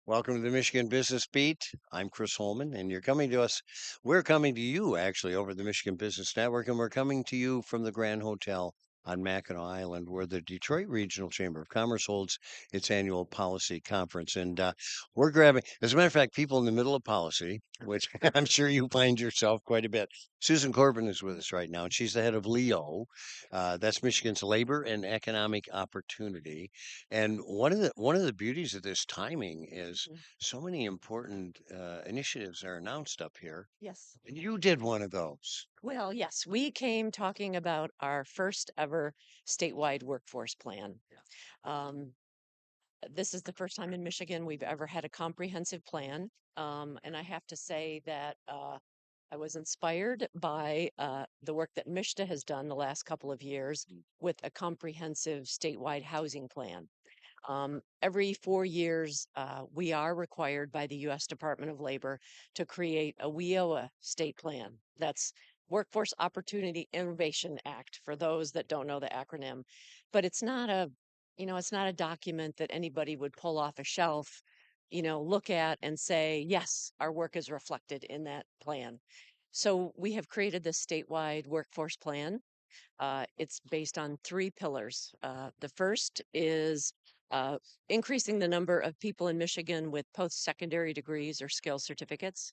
Welcome to the Michigan Business Beat. I'm Chris Holman, and we're coming to you actually over the Michigan Business Network, and we're coming to you from the Grand Hotel on Mackinac Island, where the Detroit Regional Chamber of Commerce holds its annual policy conference. And we're grabbing, as a matter of fact, people in the middle of policy, which I'm sure you find yourself quite a bit. Susan Corbin is with us right now, and she's the head of LEO. That's Michigan's Labor and Economic Opportunity. And one of the beauties of this timing is Mm. so many important initiatives are announced up here. Yes. And you did one of those. Well, yes, we came talking about our first ever statewide workforce plan. Um, this is the first time in Michigan we've ever had a comprehensive plan. And I have to say that I was inspired by the work that MISTA has done the last couple of years with a comprehensive statewide housing plan. Every 4 years, we are required by the U.S. Department of Labor to create a WIOA state plan. That's Workforce Opportunity Innovation Act for those that don't know the acronym. But it's not a document that anybody would pull off a shelf, look at and say, yes, our work is reflected in that plan. So we have created this statewide workforce plan. It's based on three pillars. The first is uh, increasing the number of people in Michigan with post-secondary degrees or skill certificates,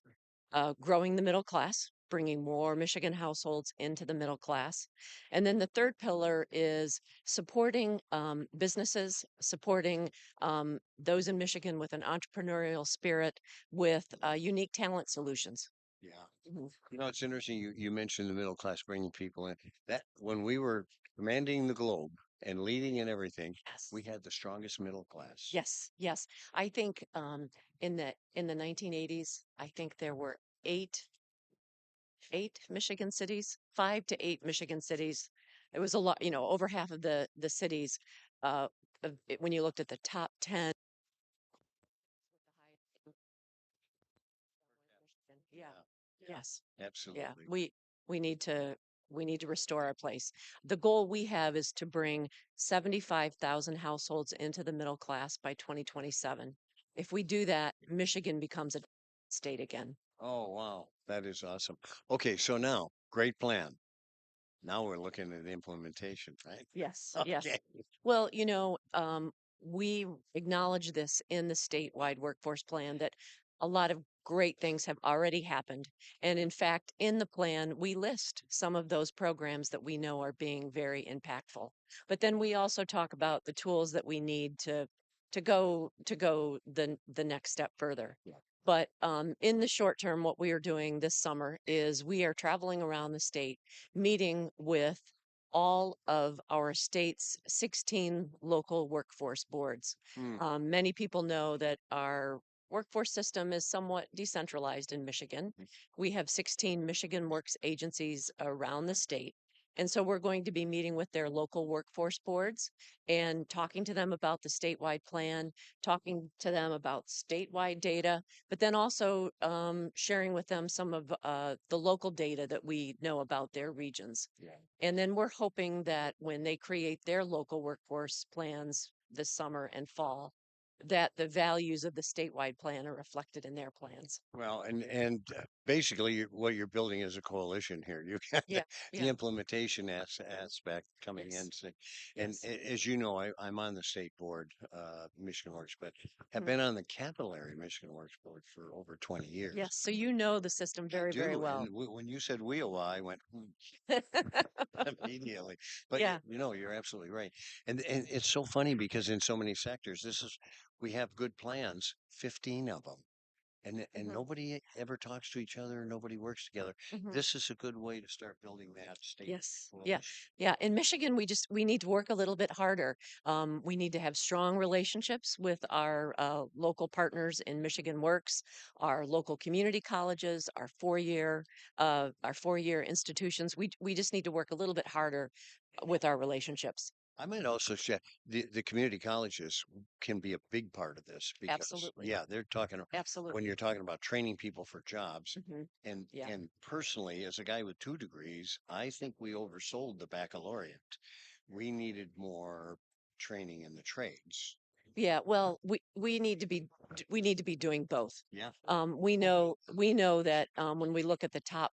growing the middle class, bringing more Michigan households into the middle class. And then the third pillar is supporting businesses, supporting those in Michigan with an entrepreneurial spirit, with unique talent solutions. Yeah. Mhm. It's interesting you mentioned the middle class bringing people in. That when we were commanding the globe and leading in everything, Yes. we had the strongest middle class. Yes, yes. I think in the 1980s, I think there were eight Michigan cities, 5 to 8 Michigan cities. It was a lot, over half of the cities. Uh, when you looked at the top 10 with the highest Michigan. Yeah. Yes. Yeah. Absolutely. We need to we need to restore our place. The goal we have is to bring 75,000 households into the middle class by 2027. If we do that, Michigan becomes a state again. Oh, wow. That is awesome. Okay, so now, great plan. Now we're looking at implementation, right? Yes, Okay. yes. Well, we acknowledge this in the statewide workforce plan that a lot of great things have already happened. And in fact, in the plan, we list some of those programs that we know are being very impactful. But then we also talk about the tools that we need to go the next step further. Yeah. But in the short term, what we are doing this summer is we are traveling around the state, meeting with all of our state's 16 local workforce boards. Hmm. Many people know that our workforce system is somewhat decentralized in Michigan. We have 16 Michigan Works agencies around the state. And so we're going to be meeting with their local workforce boards and talking to them about the statewide plan, talking to them about statewide data, but then also sharing with them some of the local data that we know about their regions. Yeah. And then we're hoping that when they create their local workforce plans this summer and fall, that the values of the statewide plan are reflected in their plans. Well, and basically, what you're building is a coalition here. You've got Yeah, the yeah, implementation aspect coming yes, in. And yes. as you know, I'm on the state board, Michigan Works, but have Mhm. been on the capillary Michigan Works board for over 20 years. Yes, so you know the system I very, very do. well. And when you said WIOA, I went immediately. But Yeah. you're absolutely right. And it's so funny because in so many sectors, we have good plans, 15 of them. And Mhm, nobody ever talks to each other. Nobody works together. mhm. This is a good way to start building that state Yes. Yeah. coalition. Yeah. In Michigan, we need to work a little bit harder. We need to have strong relationships with our local partners in Michigan Works, our local community colleges, our four-year institutions. We just need to work a little bit harder with our relationships. I might also share the community colleges can be a big part of this because Absolutely. yeah, they're talking when Absolutely. you're talking about training people for jobs. Hmm. And Yeah. and personally, as a guy with 2 degrees, I think we oversold the baccalaureate. We needed more training in the trades. Yeah, well, we need to be we need to be doing both. Yeah. We know that when we look at the top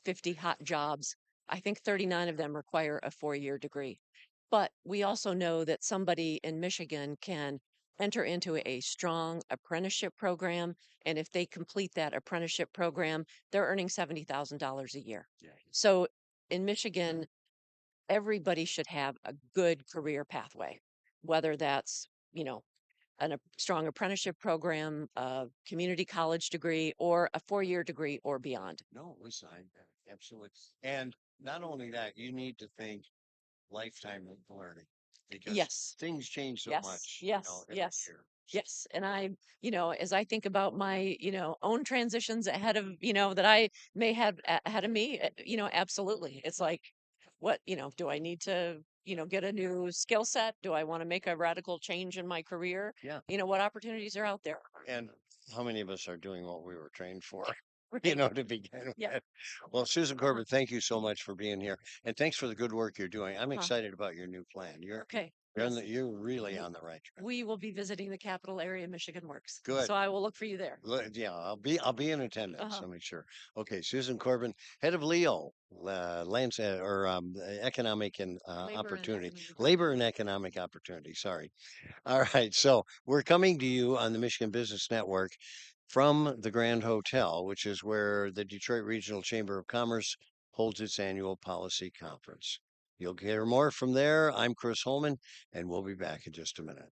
50 hot jobs, I think 39 of them require a 4-year degree. But we also know that somebody in Michigan can enter into a strong apprenticeship program, and if they complete that apprenticeship program, they're earning $70,000 a year. Yeah. So in Michigan, everybody should have a good career pathway, whether that's, you know, a strong apprenticeship program, a community college degree, or a 4-year degree or beyond. No, listen, absolutely. And not only that, you need to think lifetime of learning because Yes, things change so yes, much, yes, every yes, year. yes. And as I think about my, own transitions ahead of, that I may have ahead of me, absolutely. It's like, what, do I need to, get a new skill set? Do I want to make a radical change in my career? Yeah. What opportunities are out there? And how many of us are doing what we were trained for, Right. to begin Yeah. with? Well, Susan Corbett, thank you so much for being here. And thanks for the good work you're doing. I'm Uh-huh. excited about your new plan. Okay. You're, Yes. you're really on the right track. We will be visiting the capital area, Michigan Works. Good. So I will look for you there. Yeah, I'll be in attendance. Uh-huh. I'll make sure. Okay, Susan Corbin, head of Leo, lands or economic and opportunity, labor and economic opportunity. Sorry. All right, so we're coming to you on the Michigan Business Network from the Grand Hotel, which is where the Detroit Regional Chamber of Commerce holds its annual policy conference. You'll hear more from there. I'm Chris Holman, and we'll be back in just a minute.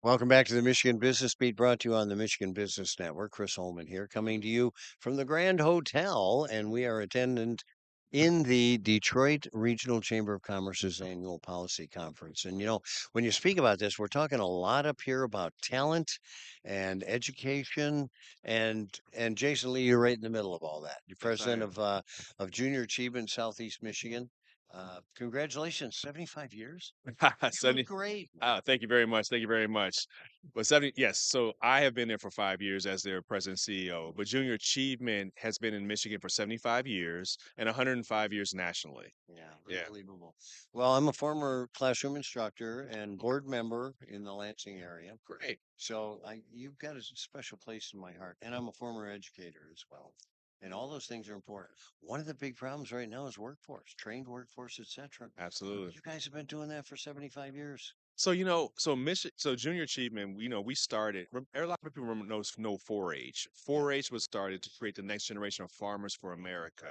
Welcome back to the Michigan Business Beat, brought to you on the Michigan Business Network. Chris Holman here, coming to you from the Grand Hotel, and we are attendant in the Detroit Regional Chamber of Commerce's annual policy conference. And when you speak about this, we're talking a lot up here about talent and education, and Jason Lee, you're right in the middle of all that. You're president of Junior Achievement Southeast Michigan. Congratulations, 75 years. You look 70. great. Thank you very much. Thank you very much. But 70, yes. So I have been there for 5 years as their president CEO. But Junior Achievement has been in Michigan for 75 years and 105 years nationally. Yeah, Yeah. unbelievable. Well, I'm a former classroom instructor and board member in the Lansing area. Great. So you've got a special place in my heart, and I'm a former educator as well. And all those things are important. One of the big problems right now is workforce, trained workforce, etc. Absolutely. You guys have been doing that for 75 years. So junior achievement, we started. A lot of people know 4-H. 4-H was started to create the next generation of farmers for America.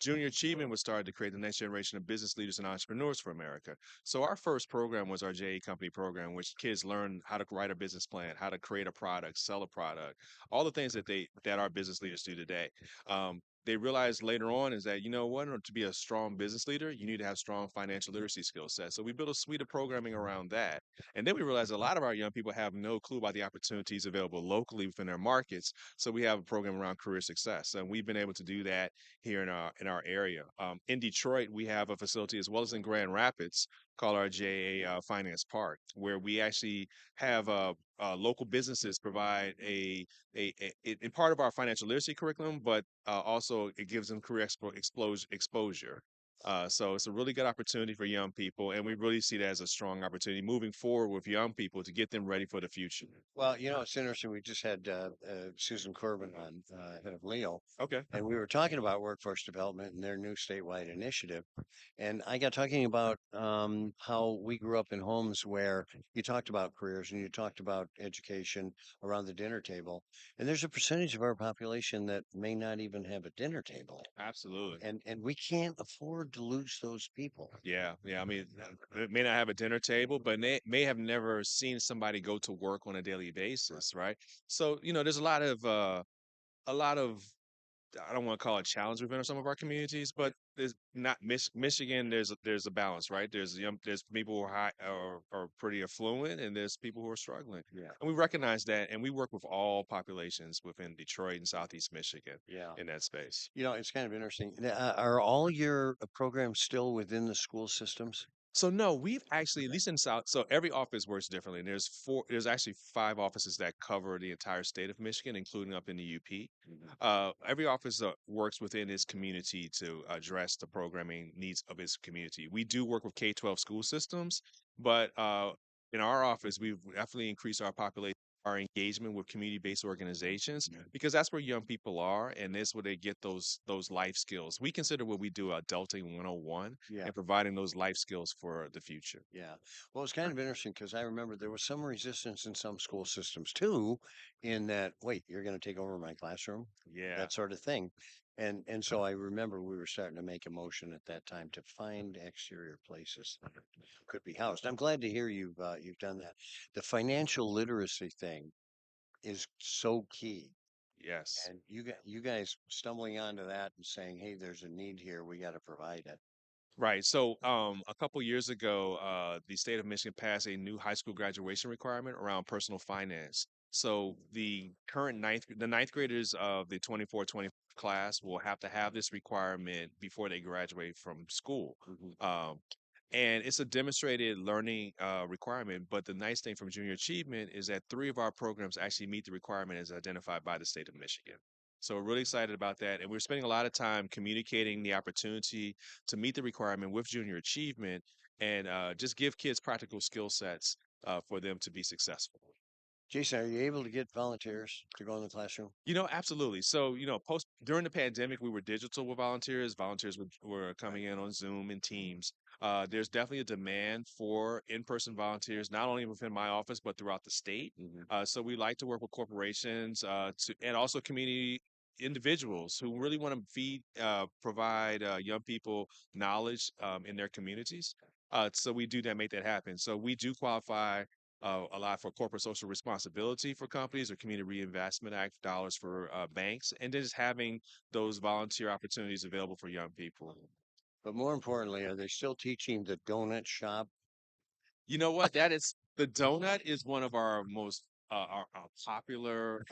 Junior achievement was started to create the next generation of business leaders and entrepreneurs for America. So our first program was our JA Company program, which kids learn how to write a business plan, how to create a product, sell a product, all the things that our business leaders do today. They realized later on is that what, to be a strong business leader, you need to have strong financial literacy skill sets. So we built a suite of programming around that. And then we realized a lot of our young people have no clue about the opportunities available locally within their markets. So we have a program around career success, and we've been able to do that here in our area. In Detroit, we have a facility as well as in Grand Rapids called our JA Finance Park, where we actually have local businesses provide in part of our financial literacy curriculum, but also it gives them career exposure. So it's a really good opportunity for young people, and we really see that as a strong opportunity moving forward with young people to get them ready for the future. Well, it's interesting. We just had Susan Corbin on, head of Leo, Okay. and we were talking about workforce development and their new statewide initiative. And I got talking about how we grew up in homes where you talked about careers and you talked about education around the dinner table. And there's a percentage of our population that may not even have a dinner table. Absolutely. And we can't afford to lose those people. Yeah, yeah. I mean, they may not have a dinner table, but they may have never seen somebody go to work on a daily basis, right? So, there's a lot of I don't want to call it challenge within some of our communities, but there's not Michigan. There's a balance, right? There's people who are pretty affluent, and there's people who are struggling. Yeah. And we recognize that, and we work with all populations within Detroit and Southeast Michigan Yeah. in that space. It's kind of interesting. Are all your programs still within the school systems? So no, we've actually, at least in South, so every office works differently. And there's actually 5 offices that cover the entire state of Michigan, including up in the UP. Every office works within its community to address the programming needs of its community. We do work with K-12 school systems, but in our office, we've definitely increased our population, our engagement with community-based organizations, because that's where young people are, and that's where they get those life skills. We consider what we do adulting 101 Yeah. and providing those life skills for the future. Yeah. Well, it's kind of interesting because I remember there was some resistance in some school systems too, in that, wait, you're going to take over my classroom, Yeah. that sort of thing. And so I remember we were starting to make a motion at that time to find exterior places that could be housed. I'm glad to hear you've done that. The financial literacy thing is so key. Yes. And you guys stumbling onto that and saying, hey, there's a need here, we got to provide it. Right. So, a couple years ago, the state of Michigan passed a new high school graduation requirement around personal finance. So the ninth graders of the 24-25 class will have to have this requirement before they graduate from school. Um, and it's a demonstrated learning requirement. But the nice thing from junior achievement is that 3 of our programs actually meet the requirement as identified by the state of Michigan. So we're really excited about that. And we're spending a lot of time communicating the opportunity to meet the requirement with junior achievement and just give kids practical skill sets for them to be successful. Jason, are you able to get volunteers to go in the classroom? Absolutely. So, post during the pandemic, we were digital with volunteers. Volunteers were coming in on Zoom and Teams. There's definitely a demand for in-person volunteers, not only within my office but throughout the state. So we like to work with corporations and also community individuals who really want to provide young people knowledge in their communities. So we do that, make that happen. So we do qualify a lot for corporate social responsibility for companies or Community Reinvestment Act dollars for banks, and then just having those volunteer opportunities available for young people. But more importantly, are they still teaching the donut shop? You know what? That is the donut is one of our most our popular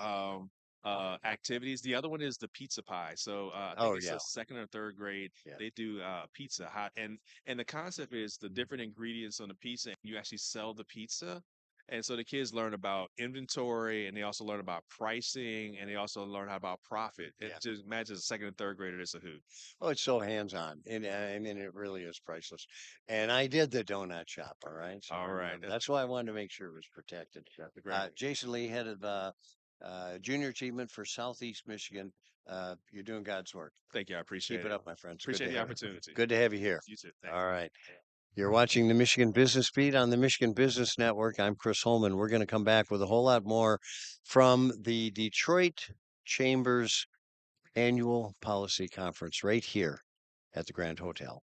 activities. The other one is the pizza pie. So I think Oh it's yeah, a second or third grade. yeah. They do pizza hot, and the concept is the different ingredients on the pizza. And you actually sell the pizza, and so the kids learn about inventory, and they also learn about pricing, and they also learn how about profit. It Yeah. just imagine a second and third grader is a hoot. Oh, it's so hands-on. And I mean, it really is priceless. And I did the donut shop. All right. So I All right, remember. That's why I wanted to make sure it was protected. that's a great. Jason Lee, head of junior achievement for Southeast Michigan. You're doing God's work. Thank you. I appreciate Keep it it. up, my friends. Good Appreciate to the have you. opportunity. Good to have you here. You too. Thank All you. right. You're watching the Michigan Business Beat on the Michigan Business Network. I'm Chris Holman. We're going to come back with a whole lot more from the Detroit Chamber's annual policy conference right here at the Grand Hotel.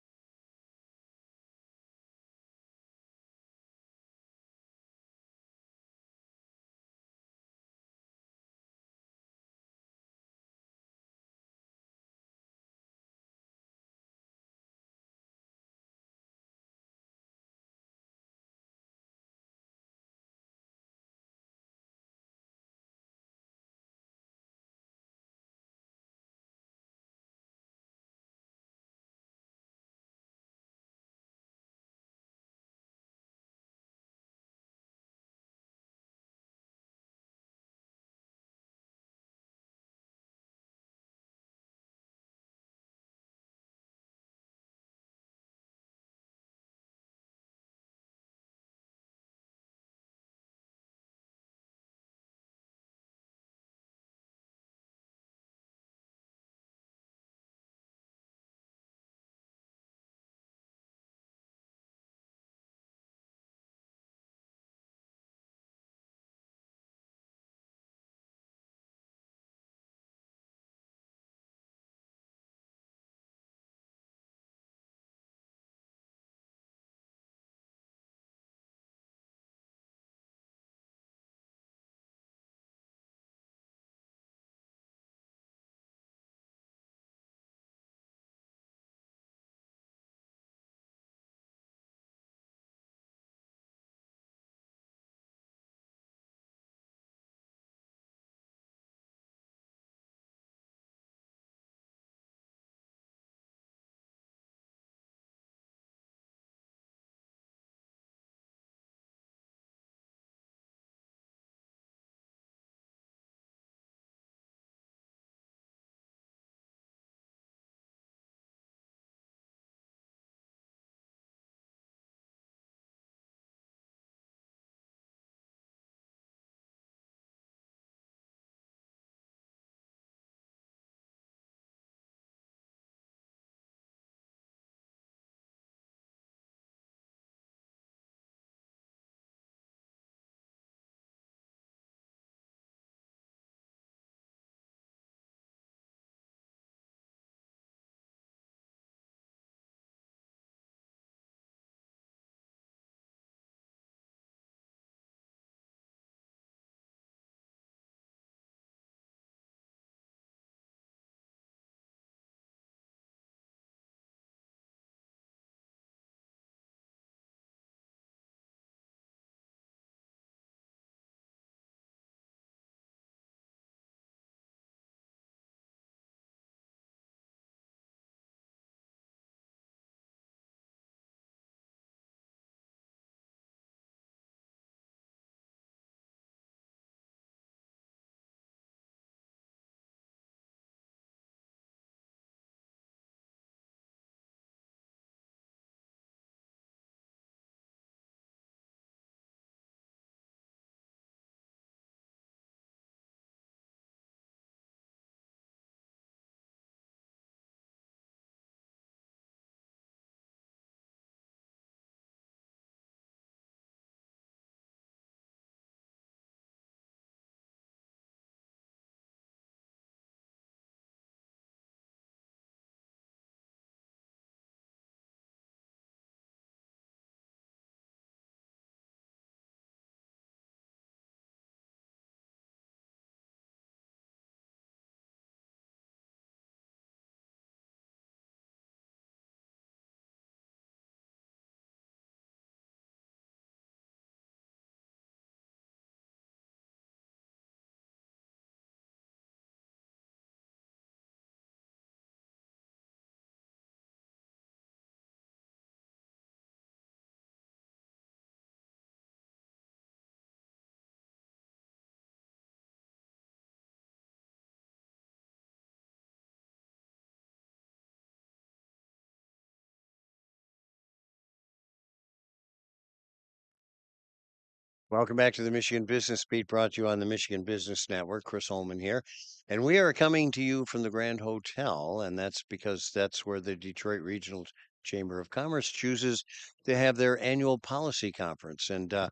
Welcome back to the Michigan Business Beat, brought to you on the Michigan Business Network. Chris Holman here. And we are coming to you from the Grand Hotel, and that's because that's where the Detroit Regional Chamber of Commerce chooses to have their annual policy conference. And a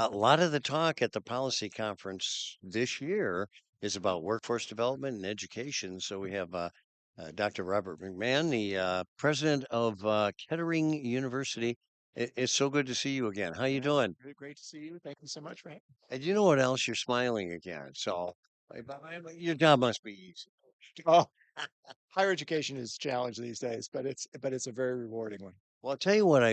lot of the talk at the policy conference this year is about workforce development and education. So we have Dr. Robert McMahon, the president of Kettering University. It's so good to see you again. How you doing? Great to see you. Thank you so much for having me. And you know what else? You're smiling again. So your job must be easy. Oh, higher education is a challenge these days, but it's a very rewarding one. Well, I'll tell you what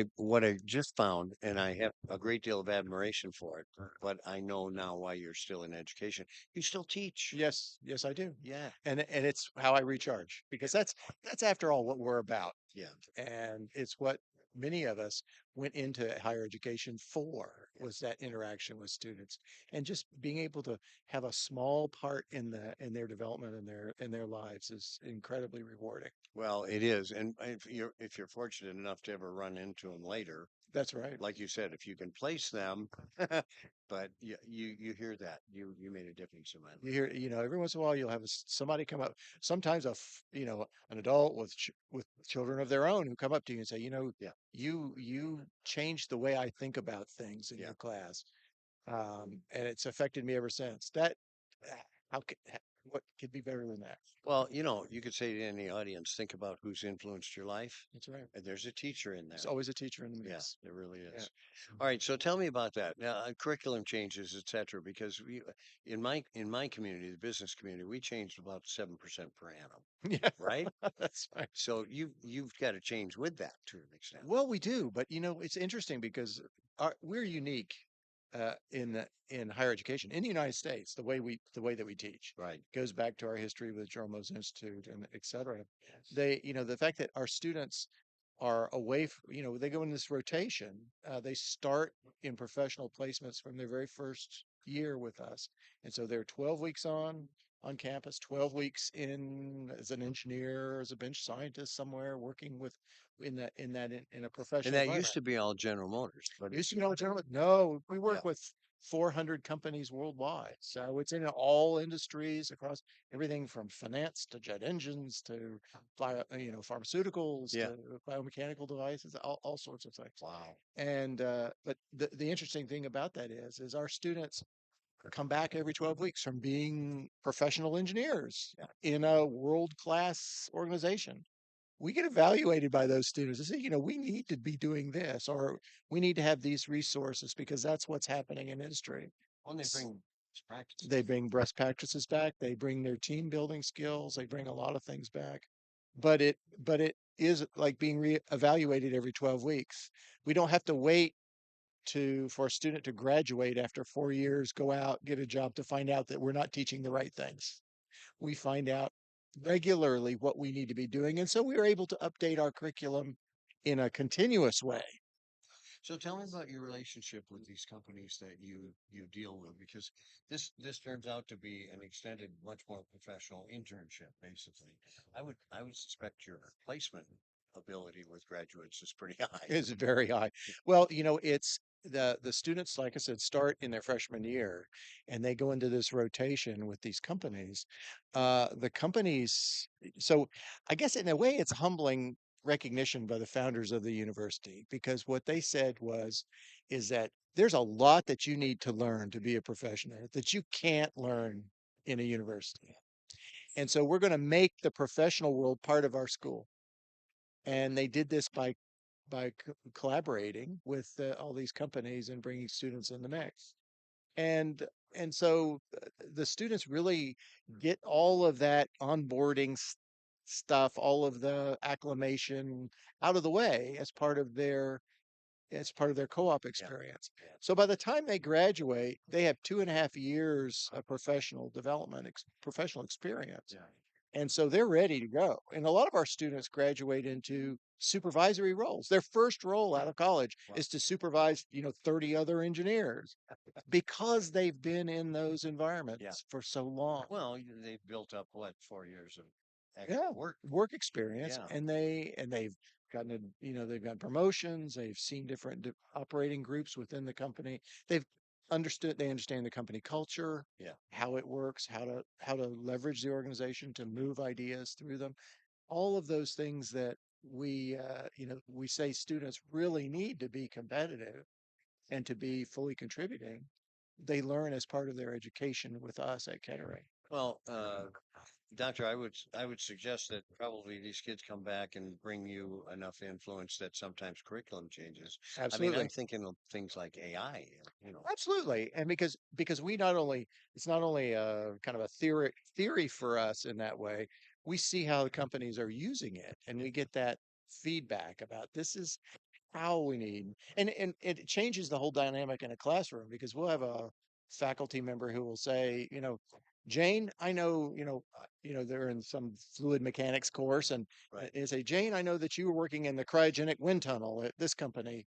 I just found, and I have a great deal of admiration for it, but I know now why you're still in education. You still teach. Yes, yes, I do. Yeah. And it's how I recharge because that's after all what we're about. Yeah. And it's what many of us went into higher education for was that interaction with students and just being able to have a small part in their development and their lives is incredibly rewarding. Well, it is, and if you're fortunate enough to ever run into them later, That's right. like you said, if you can place them, but you hear that you made a difference in my life. You hear, every once in a while you'll have somebody come up, sometimes an adult with children of their own who come up to you and say, Yeah. you changed the way I think about things in Yeah. your class. And it's affected me ever since. That, how could, what could be better than that? Well, you could say to any audience, think about who's influenced your life, That's right. and there's a teacher in there. There's always a teacher in the Yeah, mix. there really Yeah. is. All right, so tell me about that. Now, curriculum changes, et cetera, because in my community, the business community, we changed about 7% per annum, Yeah, right? that's right. So you've got to change with that to an extent. Well, we do, but it's interesting because we're unique in higher education in the United States. The way that we teach Right. goes back to our history with Jormo's Institute and et cetera. The fact that our students are away, they go in this rotation. They start in professional placements from their very first year with us, and so they're 12 weeks on campus, 12 weeks in as an engineer, as a bench scientist somewhere, working with in a And professional that used environment. to be all General Motors, but Used to be all gentlemen. No, we yeah, work with 400 companies worldwide. So it's in all industries across everything from finance to jet engines to pharmaceuticals yeah. to biomechanical devices, all sorts of things. Wow. And but the interesting thing about that is our students come back every 12 weeks from being professional engineers in a world-class organization. We get evaluated by those students. They say, we need to be doing this, or we need to have these resources because that's what's happening in industry. When they bring best practices. They bring best practices back. They bring their team building skills. They bring a lot of things back. But it is like being evaluated every 12 weeks. We don't have to wait for a student to graduate after 4 years, go out, get a job to find out that we're not teaching the right things. We find out regularly what we need to be doing. And so we are able to update our curriculum in a continuous way. So tell me about your relationship with these companies that you deal with, because this turns out to be an extended, much more professional internship, basically. I would suspect your placement ability with graduates is pretty high. It's very high. Well, it's the students, like I said, start in their freshman year and they go into this rotation with these companies. The companies, so I guess in a way it's humbling recognition by the founders of the university because what they said is that there's a lot that you need to learn to be a professional that you can't learn in a university. And so we're going to make the professional world part of our school. And they did this by collaborating with all these companies and bringing students in the mix. And and so the students really get all of that onboarding stuff, all of the acclimation out of the way as part of their co-op Yeah. experience. So by the time they graduate, they have 2.5 years of professional development, professional experience. Yeah. And so they're ready to go. And a lot of our students graduate into supervisory roles. Their first role out of college Wow. is to supervise, 30 other engineers because they've been in those Yeah. environments for so long. Well, they've built up what, 4 years of Yeah, actual work. work experience, Yeah. and they've they've gotten promotions. They've seen different operating groups within the company. They understand the company culture, Yeah. how it works, how to leverage the organization to move ideas through them. All of those things that we say students really need to be competitive and to be fully contributing. They learn as part of their education with us at Kettering. Well, Doctor, I would suggest that probably these kids come back and bring you enough influence that sometimes curriculum changes. I mean, I'm Absolutely. thinking of things like AI, Absolutely. And because we not only it's not only a kind of a theory for us in that way, we see how the companies are using it and we get that feedback about this is how we need and it changes the whole dynamic in a classroom because we'll have a faculty member who will say, Jane, I know, they're in some fluid mechanics course and right? they say, Jane, I know that you were working in the cryogenic wind tunnel at this company.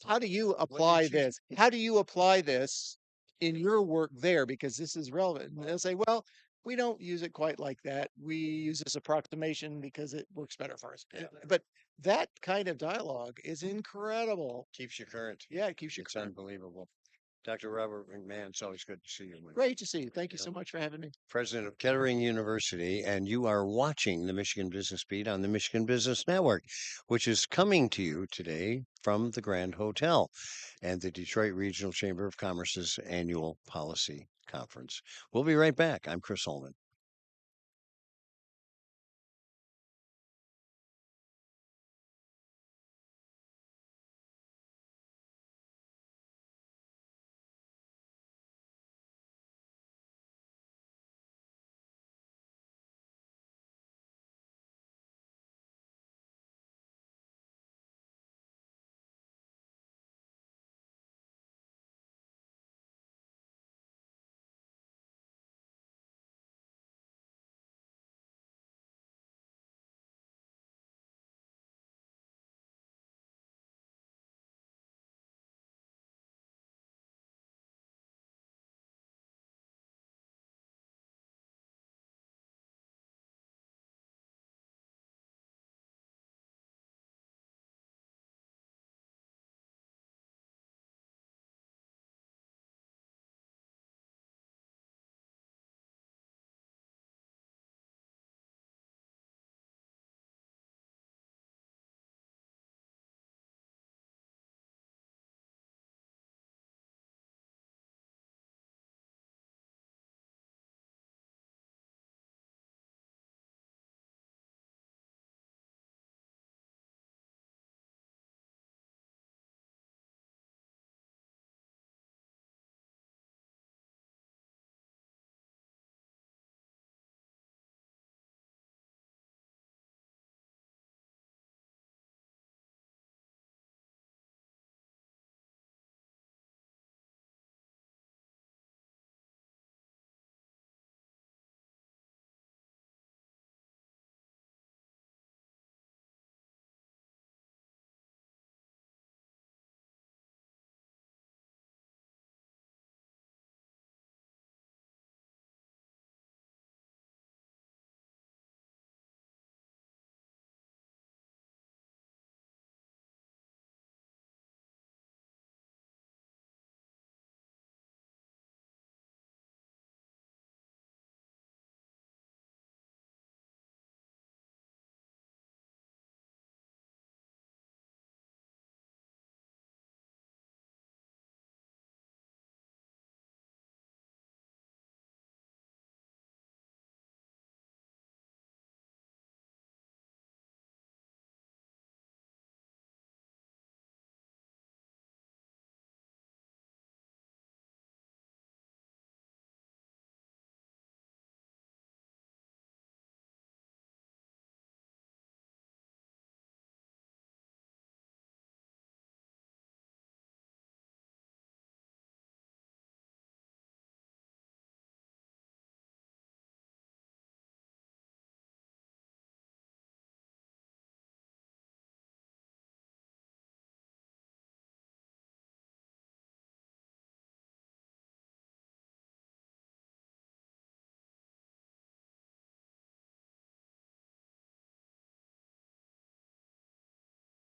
How do you What did apply you? this? How do you apply this in your work there? Because this is relevant. And they'll say, well, we don't use it quite like that. We use this approximation because it works better for us. But that kind of dialogue is incredible. Keeps you current. Yeah, it keeps you It's current. unbelievable. Dr. Robert McMahon, it's always good to see you. Great to see you. Thank you You so know, much for having me. President of Kettering University, and you are watching the Michigan Business Beat on the Michigan Business Network, which is coming to you today from the Grand Hotel and the Detroit Regional Chamber of Commerce's annual policy conference. We'll be right back. I'm Chris Holman.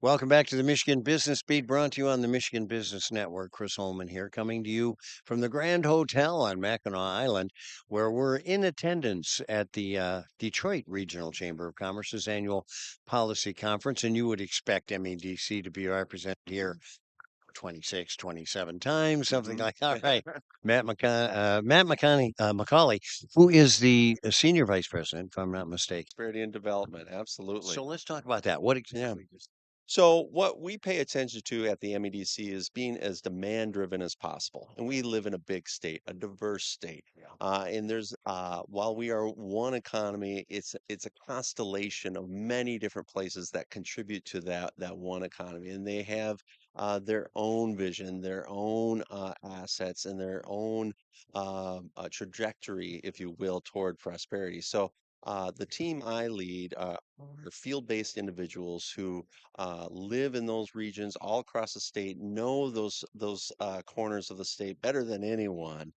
Welcome back to the Michigan Business Beat, brought to you on the Michigan Business Network. Chris Holman here, coming to you from the Grand Hotel on Mackinac Island, where we're in attendance at the Detroit Regional Chamber of Commerce's annual policy conference. And you would expect MEDC to be represented here 26, 27 times, something like that. All right. Macaulay, who is the senior vice president, if I'm not mistaken. Prosperity and development, absolutely. So let's talk about that. What Yeah. exactly? So what we pay attention to at the MEDC is being as demand driven as possible. And we live in a big state, a diverse state. And there's while we are one economy, it's a constellation of many different places that contribute to that one economy. And they have their own vision, their own assets, and their own trajectory, if you will, toward prosperity. So the team I lead are field-based individuals who live in those regions all across the state, know those corners of the state better than anyone,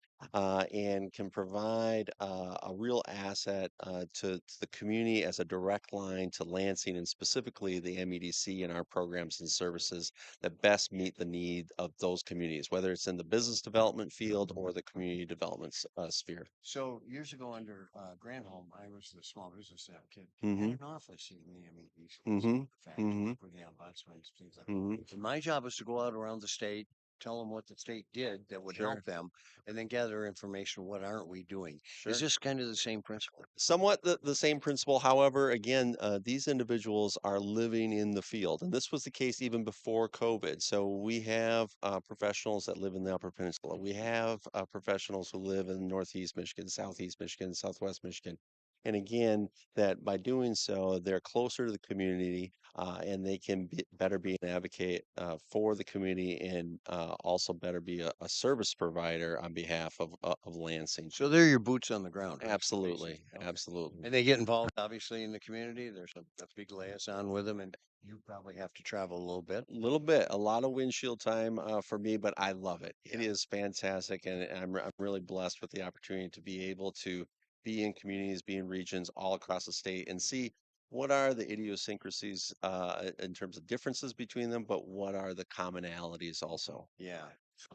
and can provide a real asset to the community as a direct line to Lansing and specifically the MEDC and our programs and services that best meet the need of those communities, whether it's in the business development field or the community development sphere. So years ago under Granholm, I was the small business advocate. Mm-hmm. Had an office in the MEDC. Mm-hmm. Fact, Mm-hmm. for the ombudsman, things like Mm-hmm. that. And my job was to go out around the state, tell them what the state did that would Sure. help them, and then gather information. What aren't we doing? Sure. Is this kind of the same principle? Somewhat the same principle. However, again, these individuals are living in the field, and this was the case even before COVID. So we have professionals that live in the Upper Peninsula. We have professionals who live in Northeast Michigan, Southeast Michigan, Southwest Michigan. And again, that by doing so, they're closer to the community and they can better be an advocate for the community and also better be a service provider on behalf of Lansing. So they're your boots on the ground. Right? Absolutely. Basically. Okay. Absolutely. And they get involved, obviously, in the community. There's a big liaison with them, and you probably have to travel a little bit. Little bit, a lot of windshield time for me, but I love it. It is fantastic, and I'm really blessed with the opportunity to be able to be in communities, be in regions all across the state, and see what are the idiosyncrasies in terms of differences between them, but what are the commonalities also. Yeah.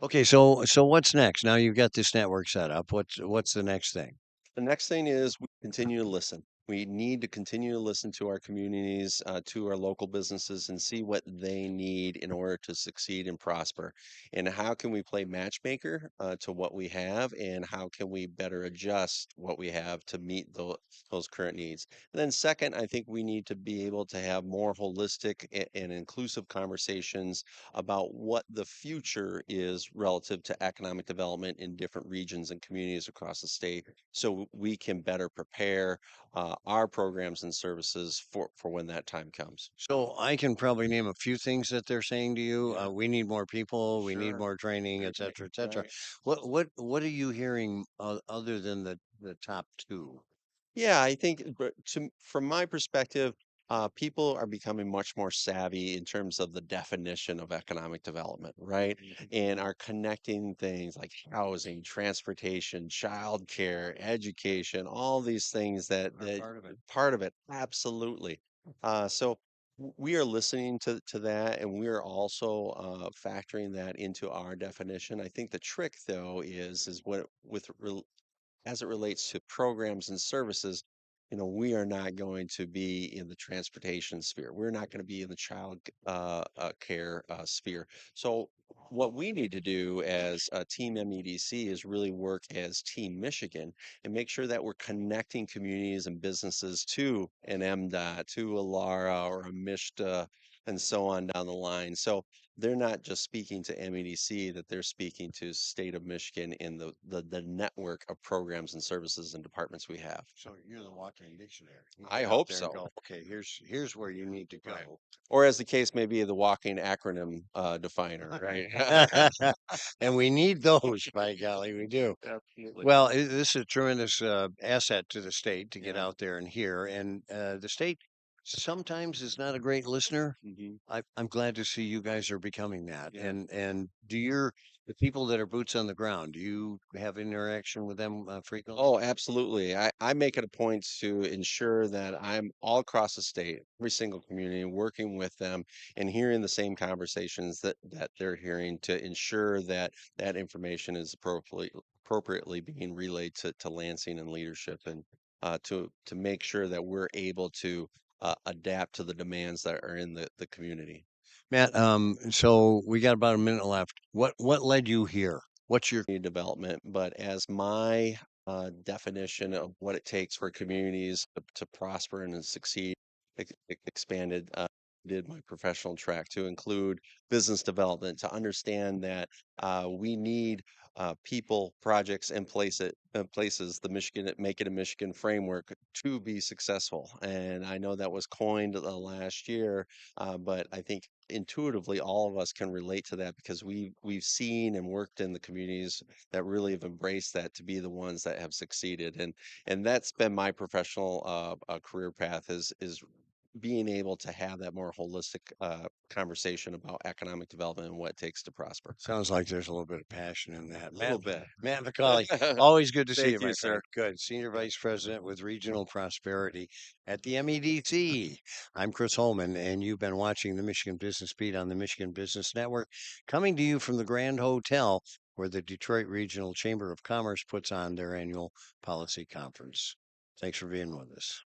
Okay, so what's next? Now you've got this network set up. What's the next thing? The next thing is we continue to listen. We need to continue to listen to our communities, to our local businesses, and see what they need in order to succeed and prosper. And how can we play matchmaker to what we have, and how can we better adjust what we have to meet those current needs? And then, second, I think we need to be able to have more holistic and inclusive conversations about what the future is relative to economic development in different regions and communities across the state so we can better prepare our programs and services for when that time comes. So I can probably name a few things that they're saying to you. Yeah. We need more people. We need Sure. more training, et cetera, et cetera. Right. What are you hearing other than the top two? Yeah, I think from my perspective, people are becoming much more savvy in terms of the definition of economic development, right? And are connecting things like housing, transportation, childcare, education, all these things that Part of it. part of it, absolutely. So we are listening to that, and we are also factoring that into our definition. I think the trick, though, is what with as it relates to programs and services, we are not going to be in the transportation sphere. We're not going to be in the child care sphere. So, what we need to do as Team MEDC is really work as Team Michigan and make sure that we're connecting communities and businesses to an MDOT, to a LARA or a MISHTA, and so on down the line. So, they're not just speaking to MEDC, that they're speaking to state of Michigan in the network of programs and services and departments we have. So you're the walking dictionary. You I get out hope there and so. go, okay, here's where you need to go. Right. Or as the case may be, the walking acronym definer, right? And we need those, by golly, we do. Absolutely. Well, this is a tremendous asset to the state to get Yeah. out there and hear. And the state sometimes is not a great listener. Mhm. I'm glad to see you guys are becoming that. Yeah. And do your the people that are boots on the ground, do you have interaction with them frequently? Oh, absolutely. I make it a point to ensure that I'm all across the state, every single community, working with them and hearing the same conversations that they're hearing to ensure that that information is appropriately being relayed to Lansing and leadership and to make sure that we're able to adapt to the demands that are in the community. Matt, so we got about a minute left. What led you here? What's your Community development, but as my definition of what it takes for communities to prosper and to succeed, expanded, did my professional track to include business development, to understand that we need people, projects, and places, the Michigan Make It a Michigan framework to be successful. And I know that was coined last year, but I think intuitively all of us can relate to that because we've seen and worked in the communities that really have embraced that to be the ones that have succeeded, and that's been my professional career path is being able to have that more holistic conversation about economic development and what it takes to prosper. sounds like there's a little bit of passion in that. A little bit. Matt McCauley, always good to see you, Thank you, my friend. sir. Good. Senior Vice President with Regional Prosperity at the MEDC. I'm Chris Holman, and you've been watching the Michigan Business Beat on the Michigan Business Network, coming to you from the Grand Hotel, where the Detroit Regional Chamber of Commerce puts on their annual policy conference. Thanks for being with us.